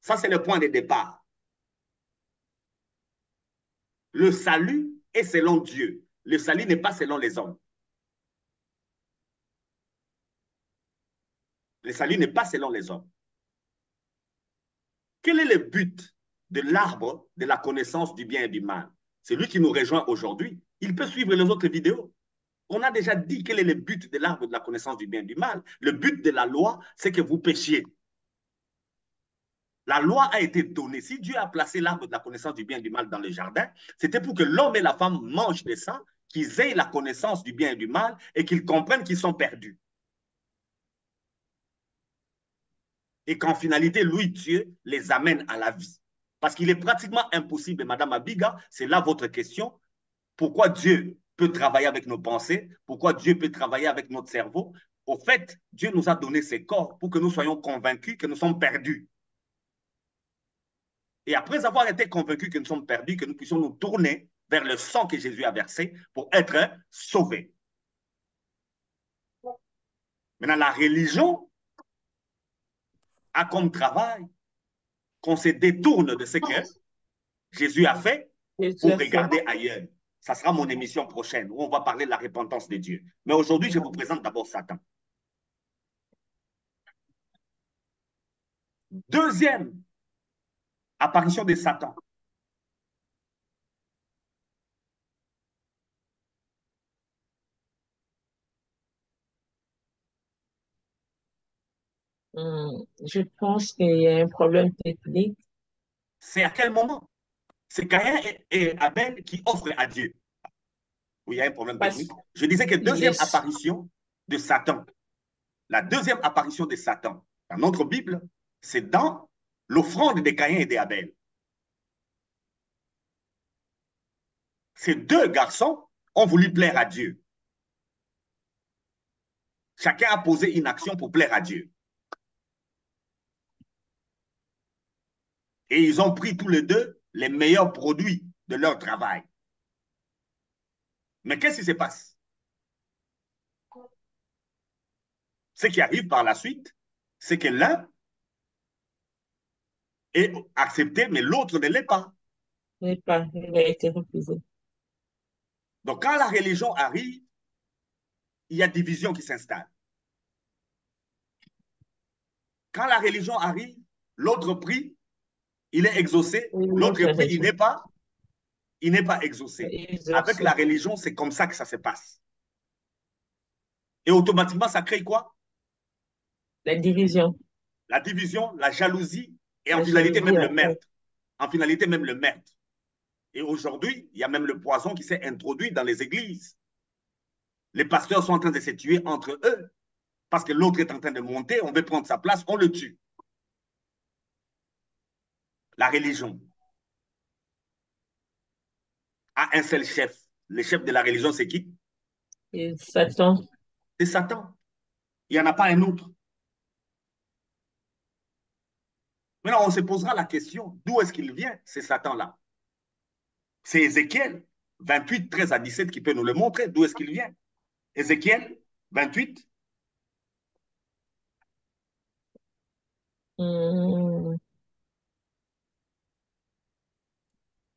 Ça, c'est le point de départ. Le salut est selon Dieu. Le salut n'est pas selon les hommes. Le salut n'est pas selon les hommes. Quel est le but de l'arbre de la connaissance du bien et du mal? C'est lui qui nous rejoint aujourd'hui. Il peut suivre les autres vidéos. On a déjà dit quel est le but de l'arbre de la connaissance du bien et du mal. Le but de la loi, c'est que vous péchiez. La loi a été donnée. Si Dieu a placé l'arbre de la connaissance du bien et du mal dans le jardin, c'était pour que l'homme et la femme mangent de ça, qu'ils aient la connaissance du bien et du mal et qu'ils comprennent qu'ils sont perdus. Et qu'en finalité, lui, Dieu, les amène à la vie. Parce qu'il est pratiquement impossible, Madame Abiga, c'est là votre question, pourquoi Dieu peut travailler avec nos pensées, pourquoi Dieu peut travailler avec notre cerveau. Au fait, Dieu nous a donné ses corps pour que nous soyons convaincus que nous sommes perdus. Et après avoir été convaincus que nous sommes perdus, que nous puissions nous tourner vers le sang que Jésus a versé pour être sauvés. Maintenant, la religion a comme travail qu'on se détourne de ce que Jésus a fait pour regarder ailleurs. Ça sera mon émission prochaine où on va parler de la repentance de Dieu. Mais aujourd'hui, je vous présente d'abord Satan. Deuxième apparition de Satan. Je pense qu'il y a un problème technique. C'est à quel moment? C'est Caïn et Abel qui offrent à Dieu. Oui, il y a un problème technique. Je disais que deuxième apparition de Satan. La deuxième apparition de Satan dans notre Bible, c'est dans l'offrande de Caïn et d'Abel. Ces deux garçons ont voulu plaire à Dieu. Chacun a posé une action pour plaire à Dieu. Et ils ont pris tous les deux les meilleurs produits de leur travail. Mais qu'est-ce qui se passe? Ce qui arrive par la suite, c'est que l'un est accepté, mais l'autre ne l'est pas. Il a été refusé. Donc, quand la religion arrive, il y a division qui s'installe. Quand la religion arrive, l'autre prie, il est exaucé, l'autre prie, il n'est pas exaucé. Avec la religion, c'est comme ça que ça se passe. Et automatiquement, ça crée quoi? La division. La division, la jalousie et en finalité même le meurtre. En finalité même le meurtre. Et aujourd'hui, il y a même le poison qui s'est introduit dans les églises. Les pasteurs sont en train de se tuer entre eux parce que l'autre est en train de monter, on veut prendre sa place, on le tue. La religion a un seul chef. Le chef de la religion, c'est qui? Satan. C'est Satan. Il n'y en a pas un autre. Maintenant, on se posera la question, d'où est-ce qu'il vient, ce Satan-là? C'est Ézéchiel 28, 13 à 17 qui peut nous le montrer, d'où est-ce qu'il vient. Ézéchiel 28. Je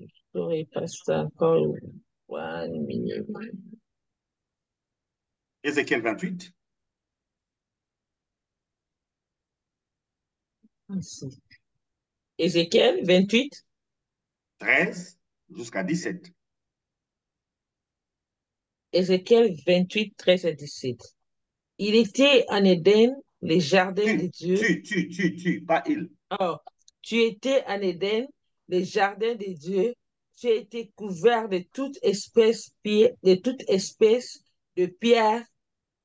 ne saurais pas ça encore. Ézéchiel 28. Ézéchiel 28. 13 jusqu'à 17. Ézéchiel 28, 13 à 17. Il était en Éden, les jardins de Dieu. Pas il. Oh, tu étais en Éden, les jardins de Dieu. Tu as été couvert de toute espèce de pierres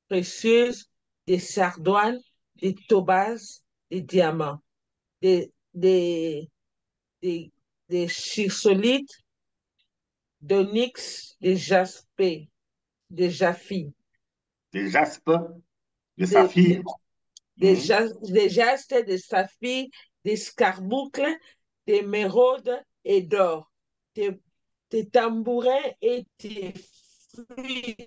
précieuses, des sardoines, des topazes, des diamants, des, des, des, des chrysolites, d'onyx, des jaspis, des japhis, Des jaspes, de des, saphir. des jastes, des saphirs, des scarboucles, des méraudes et d'or. Tes tambourins et tes flûtes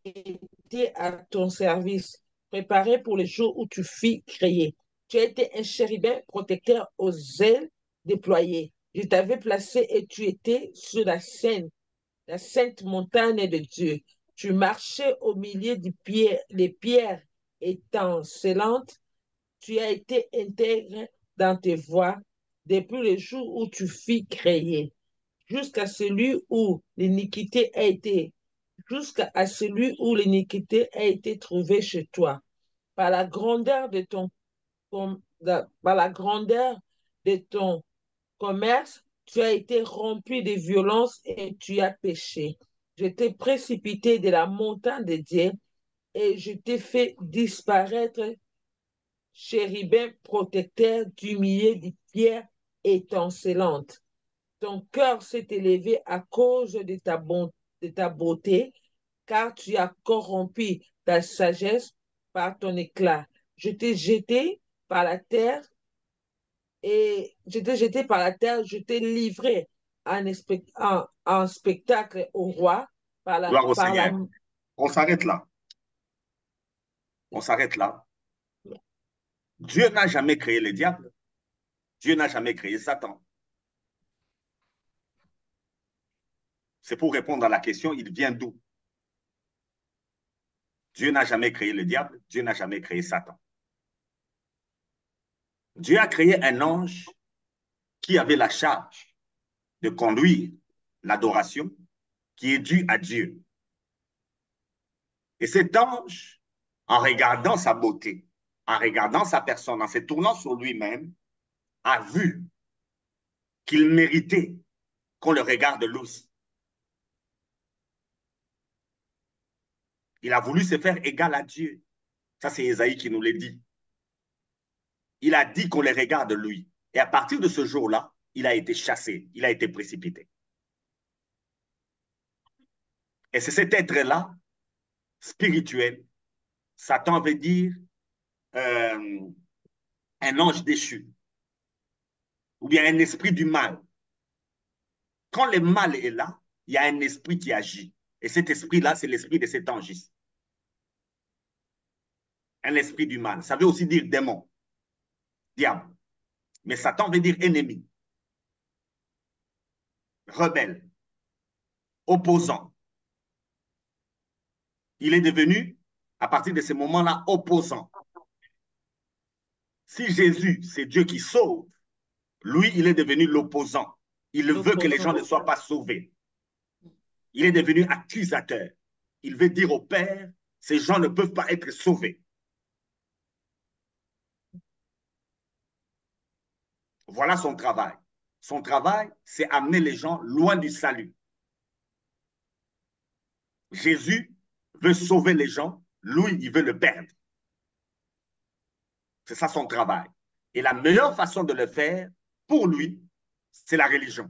étaient à ton service, préparés pour le jour où tu fus créé. Tu as été un chérubin protecteur aux ailes déployées. Je t'avais placé et tu étais sur la sainte montagne de Dieu. Tu marchais au milieu des pierres étincelantes. Tu as été intègre dans tes voies depuis le jour où tu fus créé, jusqu'à celui où l'iniquité a été, jusqu'à celui où l'iniquité a été trouvée chez toi. Par la grandeur de ton, par la grandeur de ton commerce, tu as été rempli de violence et tu as péché. Je t'ai précipité de la montagne de Dieu et je t'ai fait disparaître, chérubin protecteur du milieu des pierres étincelantes. Ton cœur s'est élevé à cause de ta beauté, car tu as corrompu ta sagesse par ton éclat. Je t'ai jeté par la terre je t'ai livré en spectacle au roi Gloire au par la... Seigneur. On s'arrête là. On s'arrête là. Dieu n'a jamais créé le diable. Dieu n'a jamais créé Satan. C'est pour répondre à la question, il vient d'où? Dieu n'a jamais créé le diable. Dieu n'a jamais créé Satan. Dieu a créé un ange qui avait la charge de conduire l'adoration qui est due à Dieu. Et cet ange, en regardant sa beauté, en regardant sa personne, en se tournant sur lui-même, a vu qu'il méritait qu'on le regarde lui aussi. Il a voulu se faire égal à Dieu. Ça, c'est Ésaïe qui nous l'a dit. Il a dit qu'on le regarde lui. Et à partir de ce jour-là, il a été chassé, il a été précipité. Et c'est cet être-là, spirituel, Satan veut dire euh, un ange déchu, ou bien un esprit du mal. Quand le mal est là, il y a un esprit qui agit. Et cet esprit-là, c'est l'esprit de cet ange. Un esprit du mal. Ça veut aussi dire démon, diable. Mais Satan veut dire ennemi, rebelle, opposant. Il est devenu, à partir de ce moment-là, opposant. Si Jésus, c'est Dieu qui sauve, lui, il est devenu l'opposant. Il veut que les gens ne soient pas sauvés. Il est devenu accusateur. Il veut dire au Père, ces gens ne peuvent pas être sauvés. Voilà son travail. Son travail, c'est amener les gens loin du salut. Jésus veut sauver les gens, lui, il veut le perdre. C'est ça son travail. Et la meilleure façon de le faire, pour lui, c'est la religion.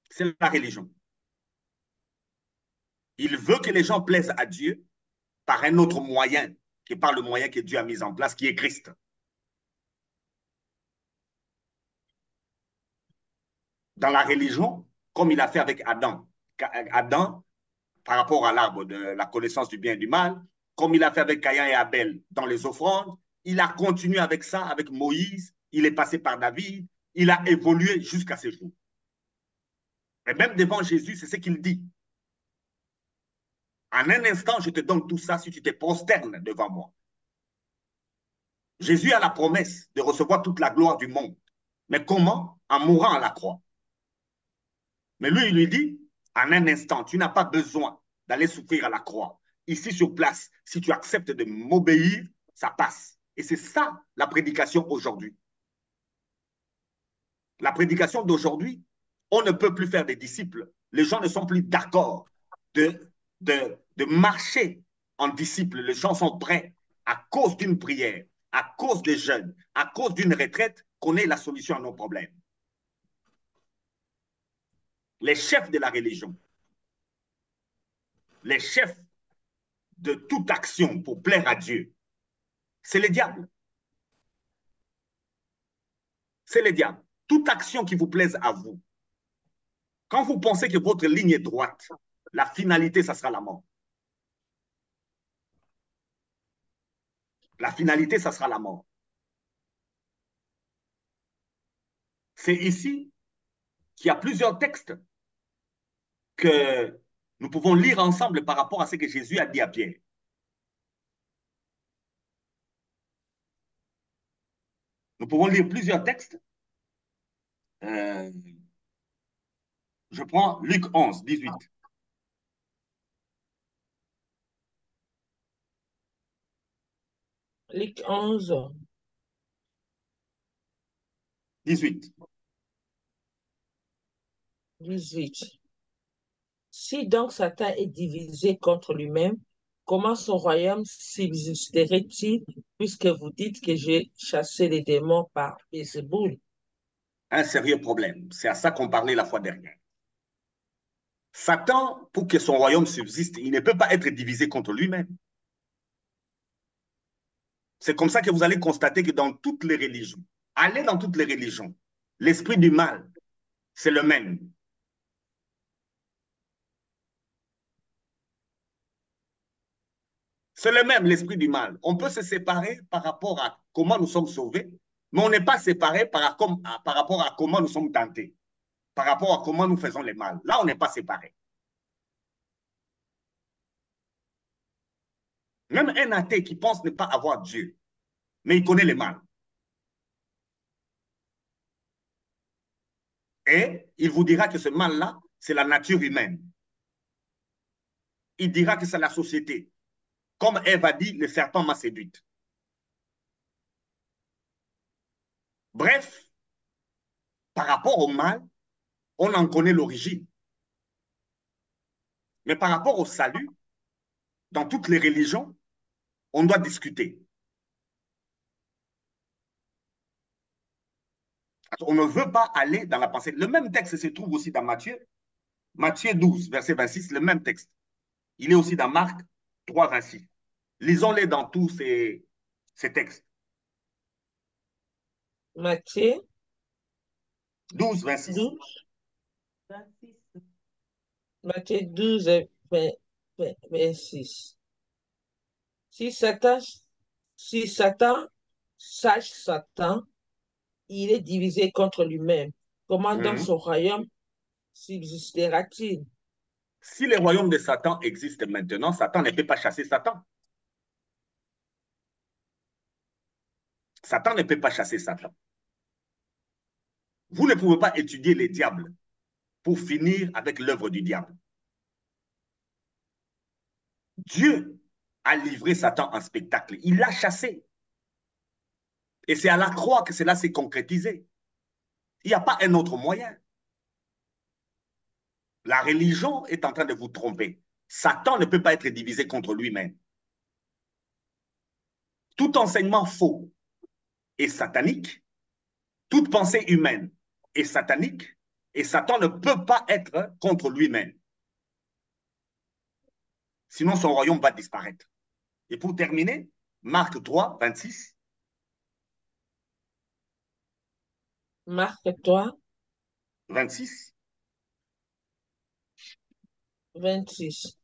C'est la religion. Il veut que les gens plaisent à Dieu par un autre moyen, qui est par le moyen que Dieu a mis en place, qui est Christ. Dans la religion, comme il a fait avec Adam. Adam, par rapport à l'arbre de la connaissance du bien et du mal, comme il a fait avec Caïn et Abel dans les offrandes, il a continué avec ça, avec Moïse, il est passé par David, il a évolué jusqu'à ce jour. Et même devant Jésus, c'est ce qu'il dit. En un instant, je te donne tout ça si tu te prosternes devant moi. Jésus a la promesse de recevoir toute la gloire du monde. Mais comment? En mourant à la croix. Mais lui, il lui dit, en un instant, tu n'as pas besoin d'aller souffrir à la croix. Ici, sur place, si tu acceptes de m'obéir, ça passe. Et c'est ça, la prédication aujourd'hui. La prédication d'aujourd'hui, on ne peut plus faire des disciples. Les gens ne sont plus d'accord de marcher en disciples. Les gens sont prêts, à cause d'une prière, à cause des jeûnes, à cause d'une retraite, qu'on ait la solution à nos problèmes. Les chefs de la religion, les chefs de toute action pour plaire à Dieu, c'est le diable. C'est le diable. Toute action qui vous plaise à vous. Quand vous pensez que votre ligne est droite, la finalité, ça sera la mort. La finalité, ça sera la mort. C'est ici qu'il y a plusieurs textes que nous pouvons lire ensemble par rapport à ce que Jésus a dit à Pierre. Nous pouvons lire plusieurs textes. Je prends Luc 11, 18. Luc 11, 18. 18. Si donc Satan est divisé contre lui-même, comment son royaume subsisterait-il, puisque vous dites que j'ai chassé les démons par Bézéboul? Un sérieux problème. C'est à ça qu'on parlait la fois dernière. Satan, pour que son royaume subsiste, il ne peut pas être divisé contre lui-même. C'est comme ça que vous allez constater que dans toutes les religions, allez dans toutes les religions, l'esprit du mal, c'est le même. C'est le même, l'esprit du mal. On peut se séparer par rapport à comment nous sommes sauvés, mais on n'est pas séparés par rapport à comment nous sommes tentés, par rapport à comment nous faisons le mal. Là, on n'est pas séparés. Même un athée qui pense ne pas avoir Dieu, mais il connaît le mal. Et il vous dira que ce mal-là, c'est la nature humaine. Il dira que c'est la société. Comme Ève a dit, le serpent m'a séduite. Bref, par rapport au mal, on en connaît l'origine. Mais par rapport au salut, dans toutes les religions, on doit discuter. On ne veut pas aller dans la pensée. Le même texte se trouve aussi dans Matthieu 12, verset 26, le même texte. Il est aussi dans Marc 3, 26. Lisons-les dans tous ces textes. Matthieu 12, 26. 12, 26. Matthieu 12, 26. Si Satan, si Satan, sage Satan, il est divisé contre lui-même. Comment donc Mhm. son royaume subsistera-t-il? Si le royaume de Satan existe maintenant, Satan ne peut pas chasser Satan. Satan ne peut pas chasser Satan. Vous ne pouvez pas étudier les diables pour finir avec l'œuvre du diable. Dieu a livré Satan en spectacle. Il l'a chassé. Et c'est à la croix que cela s'est concrétisé. Il n'y a pas un autre moyen. La religion est en train de vous tromper. Satan ne peut pas être divisé contre lui-même. Tout enseignement faux est satanique. Toute pensée humaine est satanique. Et Satan ne peut pas être contre lui-même. Sinon, son royaume va disparaître. Et pour terminer, Marc 3, 26. Marque-toi 26. 26.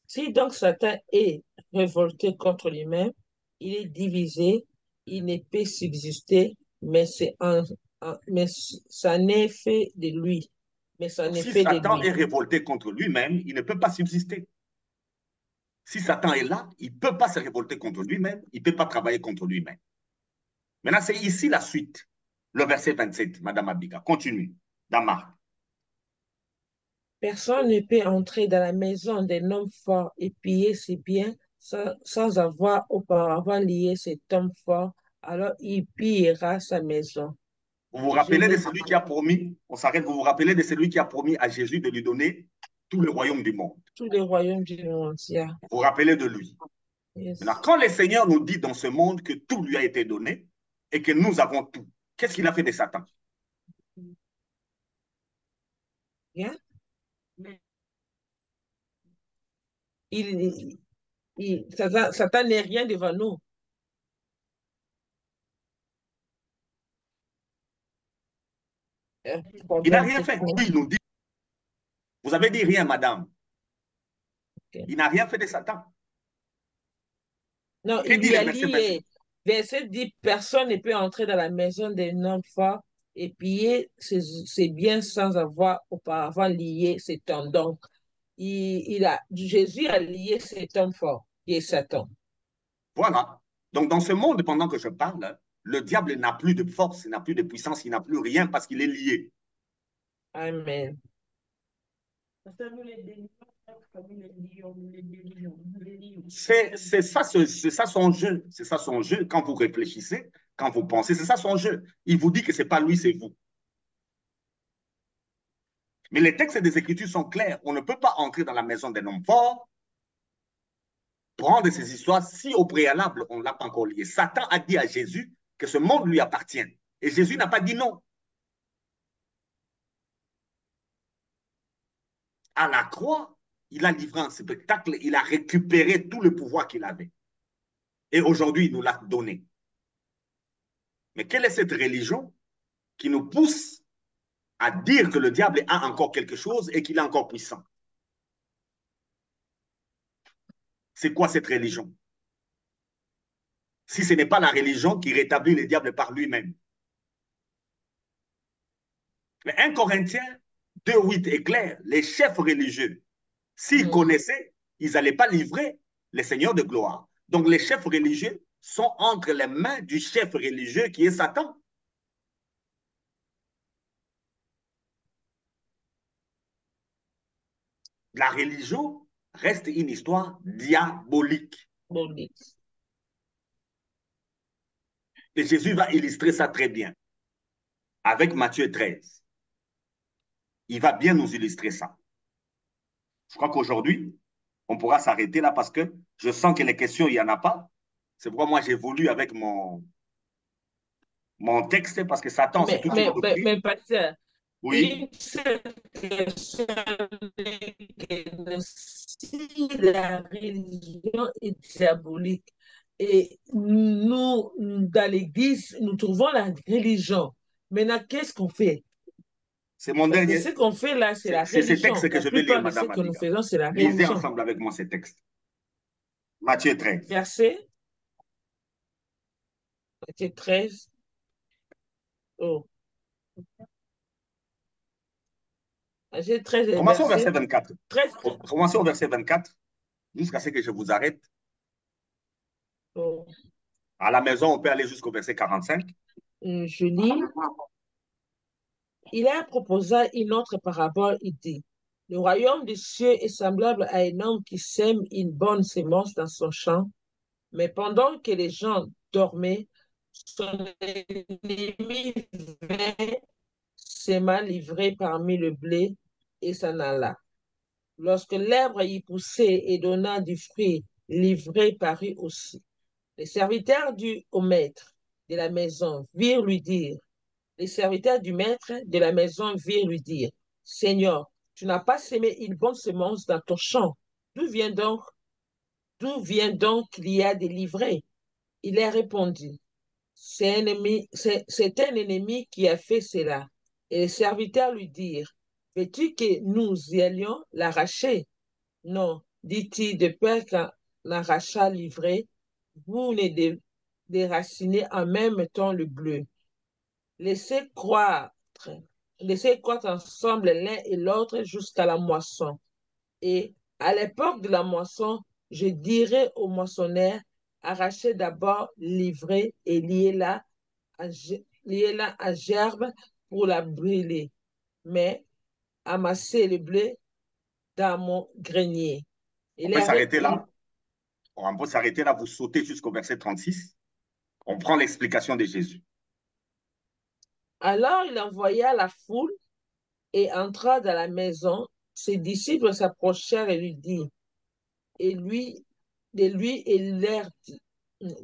Si donc Satan est révolté contre lui-même, il est divisé, il ne peut subsister, mais mais ça n'est fait de lui. Mais ça n'est Si fait de Satan lui. est révolté contre lui-même, il ne peut pas subsister. Si Satan est là, il ne peut pas se révolter contre lui-même, il ne peut pas travailler contre lui-même. Maintenant, c'est ici la suite. Le verset 27, Madame Abika. Continue, dans Marc. Personne ne peut entrer dans la maison d'un homme fort et piller ses biens sans avoir auparavant lié cet homme fort. Alors il pillera sa maison. Vous vous Je rappelez de le celui qui a promis, on s'arrête, vous vous rappelez de celui qui a promis à Jésus de lui donner tout le royaume du monde. tous les royaumes du monde. Vous vous rappelez de lui. Maintenant, Yes. quand le Seigneur nous dit dans ce monde que tout lui a été donné et que nous avons tout, qu'est-ce qu'il a fait de Satan? Yeah. Mais Il, Satan n'est rien devant nous. Il n'a Problème rien fait. technique. Lui, il nous dit, vous avez dit rien, madame. Ok. Il n'a rien fait de Satan. Non, Que il dit lui le a verset 27? lié. Verset dit, personne ne peut entrer dans la maison d'un homme fort et piller ses biens sans avoir auparavant lié cet homme. Donc, Jésus a lié cet homme fort, qui est Satan. Voilà. Donc, dans ce monde, pendant que je parle, le diable n'a plus de force, il n'a plus de puissance, il n'a plus rien parce qu'il est lié. Amen. parce que nous les délions, comme nous les délions, nous les lions. C'est ça son jeu. C'est ça son jeu. Quand vous réfléchissez, quand vous pensez, c'est ça son jeu. Il vous dit que ce n'est pas lui, c'est vous. Mais les textes des Écritures sont clairs. On ne peut pas entrer dans la maison d'un homme fort, prendre ces histoires si au préalable, on ne l'a pas encore lié. Satan a dit à Jésus que ce monde lui appartient. Et Jésus n'a pas dit non. à la croix, il a livré un spectacle, il a récupéré tout le pouvoir qu'il avait. Et aujourd'hui, il nous l'a donné. Mais quelle est cette religion qui nous pousse à dire que le diable a encore quelque chose et qu'il est encore puissant? C'est quoi cette religion? Si ce n'est pas la religion qui rétablit le diable par lui-même. Mais 1 Corinthiens 2,8 est clair. Les chefs religieux, s'ils connaissaient, ils n'allaient pas livrer les seigneurs de gloire. Donc les chefs religieux sont entre les mains du chef religieux qui est Satan. La religion reste une histoire diabolique. Et Jésus va illustrer ça très bien avec Matthieu 13. Il va bien nous illustrer ça. Je crois qu'aujourd'hui, on pourra s'arrêter là parce que je sens que les questions, il n'y en a pas. C'est pourquoi moi, j'évolue avec mon texte parce que Satan, c'est toute une doctrine. Mais pasteur, oui. Si la religion est diabolique et nous, dans l'Église, nous trouvons la religion. Maintenant, qu'est-ce qu'on fait? C'est mon dernier. Ce qu'on fait là, c'est la religion. C'est ces textes que je vais lire, Madame Abiga. Ce que nous faisons, c'est la religion. Lisez ensemble avec moi ces textes. Matthieu 13. Verset. Matthieu 13. Oh. Matthieu 13. Commençons au verset 24. 13. Commençons au verset 24 jusqu'à ce que je vous arrête. Oh. À la maison, on peut aller jusqu'au verset 45. Je lis. Il a proposé une autre parabole, il dit, le royaume des cieux est semblable à un homme qui sème une bonne sémence dans son champ, mais pendant que les gens dormaient, son ennemi vint, s'aima livré parmi le blé et s'en alla. Lorsque l'herbe y poussait et donna du fruit, livré parut aussi. Les serviteurs au maître de la maison virent lui dire, les serviteurs du maître de la maison virent lui dire, Seigneur, tu n'as pas semé une bonne semence dans ton champ. D'où vient donc qu'il y a des livrées? Il leur répondit, c'est un ennemi qui a fait cela. Et les serviteurs lui dirent, veux-tu que nous y allions l'arracher? Non, dit-il, de peur qu'un arrachat livré, vous ne déracinez en même temps le bleu. Laissez croître ensemble l'un et l'autre jusqu'à la moisson. Et à l'époque de la moisson, je dirai aux moissonneurs, arrachez d'abord l'ivraie et liez-la à gerbe pour la brûler, mais amassez le blé dans mon grenier. On peut s'arrêter là. On peut s'arrêter là, vous sautez jusqu'au verset 36. On prend l'explication de Jésus. Alors il envoya la foule et entra dans la maison. Ses disciples s'approchèrent et lui dirent,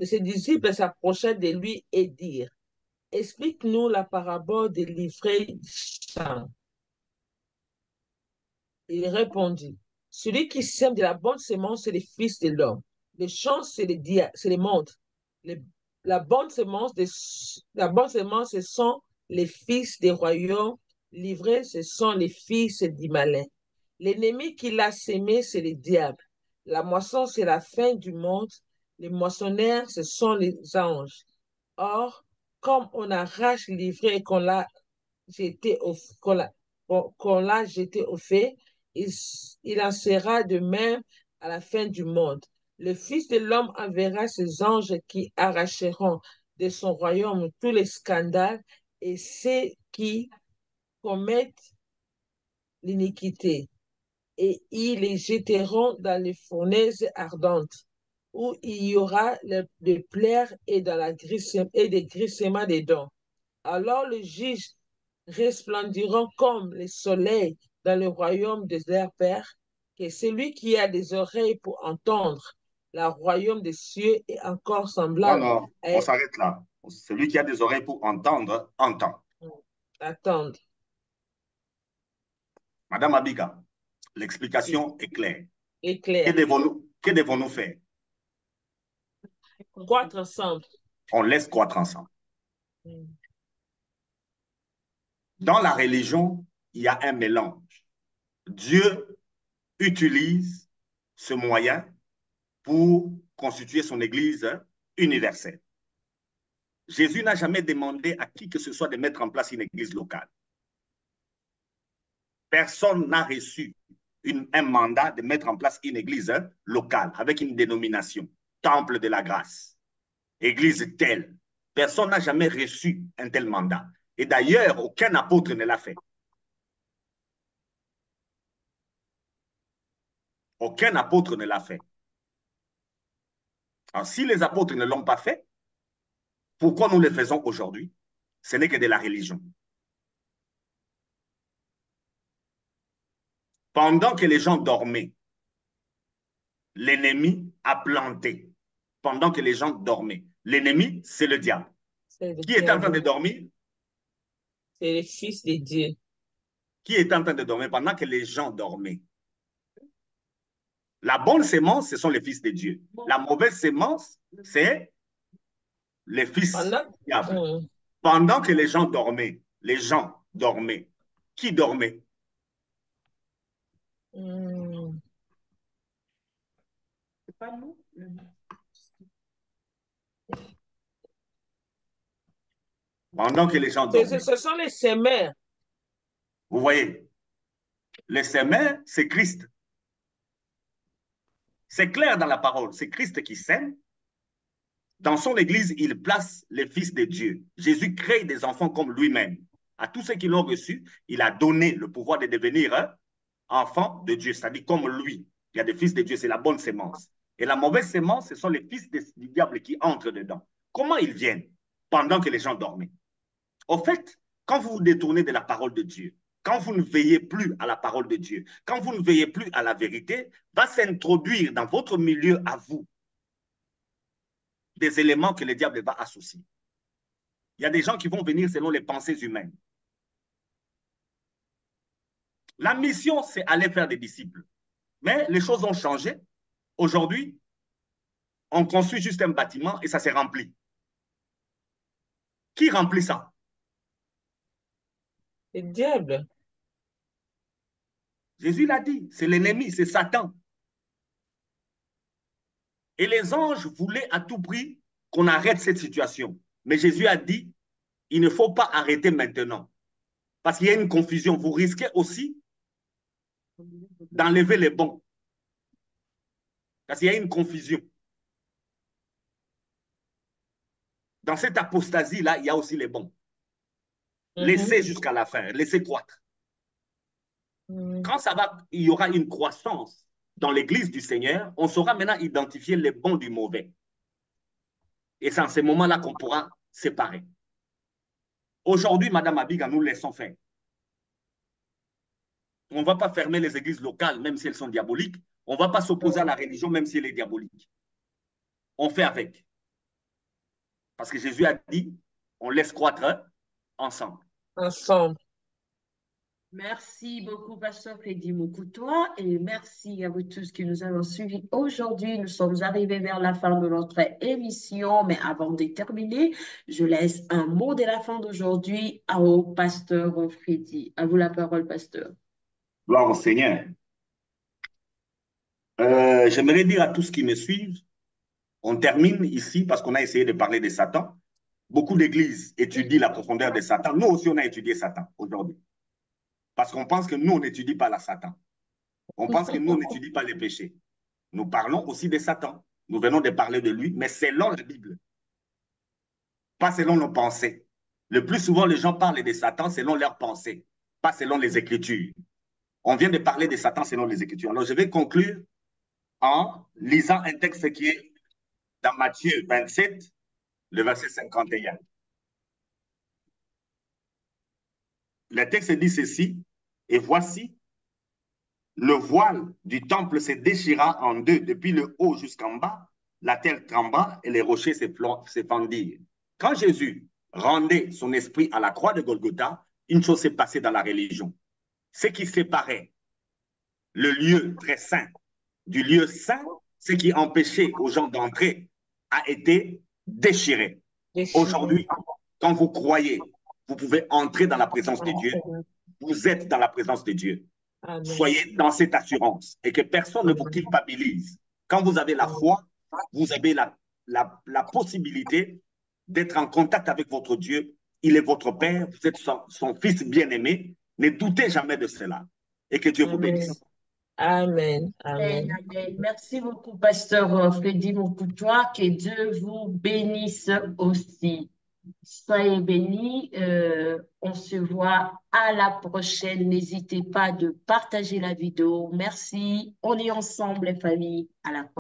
ses disciples s'approchèrent de lui et dirent, explique-nous la parabole de l'ivraie du champ. Il répondit, celui qui sème de la bonne semence, c'est le Fils de l'homme. Le champ, c'est les mondes. La bonne semence, ce sont les fils des royaumes. L'ivraie, ce sont les fils du malin. L'ennemi qui l'a sémé, c'est le diable. La moisson, c'est la fin du monde. Les moissonneurs, ce sont les anges. Or, comme on arrache l'ivraie et qu'on l'a jeté au feu, il en sera de même à la fin du monde. Le Fils de l'homme enverra ses anges qui arracheront de son royaume tous les scandales et ceux qui commettent l'iniquité, et ils les jetteront dans les fournaises ardentes, où il y aura des pleurs et des grincements des dents. Alors le juge resplendiront comme le soleil dans le royaume de leur Père, que celui qui a des oreilles pour entendre, le royaume des cieux est encore semblable. Non, on s'arrête là. Celui qui a des oreilles pour entendre, entend. Attendre. Madame Abiga, L'explication est claire. est clair. Que devons-nous faire? Croître ensemble. On laisse croître ensemble. Mm. Dans la religion, il y a un mélange. Dieu utilise ce moyen pour constituer son Église universelle. Jésus n'a jamais demandé à qui que ce soit de mettre en place une Église locale. Personne n'a reçu un mandat de mettre en place une Église locale avec une dénomination, Temple de la grâce, Église telle. Personne n'a jamais reçu un tel mandat. Et d'ailleurs, aucun apôtre ne l'a fait. Aucun apôtre ne l'a fait. Alors, si les apôtres ne l'ont pas fait, pourquoi nous le faisons aujourd'hui? Ce n'est que de la religion. Pendant que les gens dormaient, l'ennemi a planté. Pendant que les gens dormaient. L'ennemi, c'est le diable. Qui est en train de dormir? C'est le Fils de Dieu. Qui est en train de dormir pendant que les gens dormaient? La bonne sémence, ce sont les fils de Dieu. La mauvaise sémence, c'est les fils du diable. Pendant que les gens dormaient, qui dormait? C'est pas nous. Pendant que les gens dormaient. Ce sont les semeurs. Vous voyez, les semeurs, c'est Christ. C'est clair dans la parole, c'est Christ qui sème. Dans son Église, il place les fils de Dieu. Jésus crée des enfants comme lui-même. À tous ceux qui l'ont reçu, il a donné le pouvoir de devenir enfants de Dieu, c'est-à-dire comme lui. Il y a des fils de Dieu, c'est la bonne sémence. Et la mauvaise sémence, ce sont les fils du diable qui entrent dedans. Comment ils viennent? Pendant que les gens dormaient. Au fait, quand vous vous détournez de la parole de Dieu, quand vous ne veillez plus à la parole de Dieu, quand vous ne veillez plus à la vérité, va s'introduire dans votre milieu à vous des éléments que le diable va associer. Il y a des gens qui vont venir selon les pensées humaines. La mission, c'est aller faire des disciples. Mais les choses ont changé. Aujourd'hui, on construit juste un bâtiment et ça s'est rempli. Qui remplit ça? Le diable. Jésus l'a dit, c'est l'ennemi, c'est Satan. Et les anges voulaient à tout prix qu'on arrête cette situation. Mais Jésus a dit, il ne faut pas arrêter maintenant. Parce qu'il y a une confusion. Vous risquez aussi d'enlever les bons. Parce qu'il y a une confusion. Dans cette apostasie-là, il y a aussi les bons. Laissez jusqu'à la fin, laissez croître. Quand il y aura une croissance dans l'Église du Seigneur, on saura maintenant identifier les bons du mauvais. Et c'est en ce moment-là qu'on pourra séparer. Aujourd'hui, Madame Abiga, nous laissons faire. On ne va pas fermer les églises locales, même si elles sont diaboliques. On ne va pas s'opposer à la religion, même si elle est diabolique. On fait avec. Parce que Jésus a dit, on laisse croître ensemble. Ensemble. Merci beaucoup, Pasteur Freddy Moukoutoua, et merci à vous tous qui nous avons suivis aujourd'hui. Nous sommes arrivés vers la fin de notre émission, mais avant de terminer, je laisse un mot de la fin d'aujourd'hui au Pasteur Freddy. À vous la parole, Pasteur. Gloire au Seigneur. J'aimerais dire à tous qui me suivent, on termine ici parce qu'on a essayé de parler de Satan. Beaucoup d'églises étudient la profondeur de Satan. Nous aussi, on a étudié Satan aujourd'hui. Parce qu'on pense que nous, on n'étudie pas la Satan. On pense que nous, on n'étudie pas les péchés. Nous parlons aussi de Satan. Nous venons de parler de lui, mais selon la Bible. Pas selon nos pensées. Le plus souvent, les gens parlent de Satan selon leurs pensées, pas selon les Écritures. On vient de parler de Satan selon les Écritures. Alors, je vais conclure en lisant un texte qui est dans Matthieu 27, le verset 51. Le texte dit ceci, et voici, le voile du temple se déchira en deux depuis le haut jusqu'en bas, la terre trembla et les rochers se fendirent. Quand Jésus rendait son esprit à la croix de Golgotha, une chose s'est passée dans la religion. Ce qui séparait le lieu très saint. Du lieu saint, ce qui empêchait aux gens d'entrer a été déchiré. Aujourd'hui, quand vous croyez, vous pouvez entrer dans la présence de Dieu. Vous êtes dans la présence de Dieu. Amen. Soyez dans cette assurance et que personne ne vous culpabilise. Quand vous avez la foi, vous avez la possibilité d'être en contact avec votre Dieu. Il est votre Père, vous êtes son fils bien-aimé. Ne doutez jamais de cela et que Dieu vous Amen. bénisse. Amen. Amen, Amen. amen. Merci beaucoup, Pasteur Freddy Moukoutoua. Que Dieu vous bénisse aussi. Soyez bénis. On se voit à la prochaine. N'hésitez pas de partager la vidéo. Merci. On est ensemble, les familles. À la prochaine.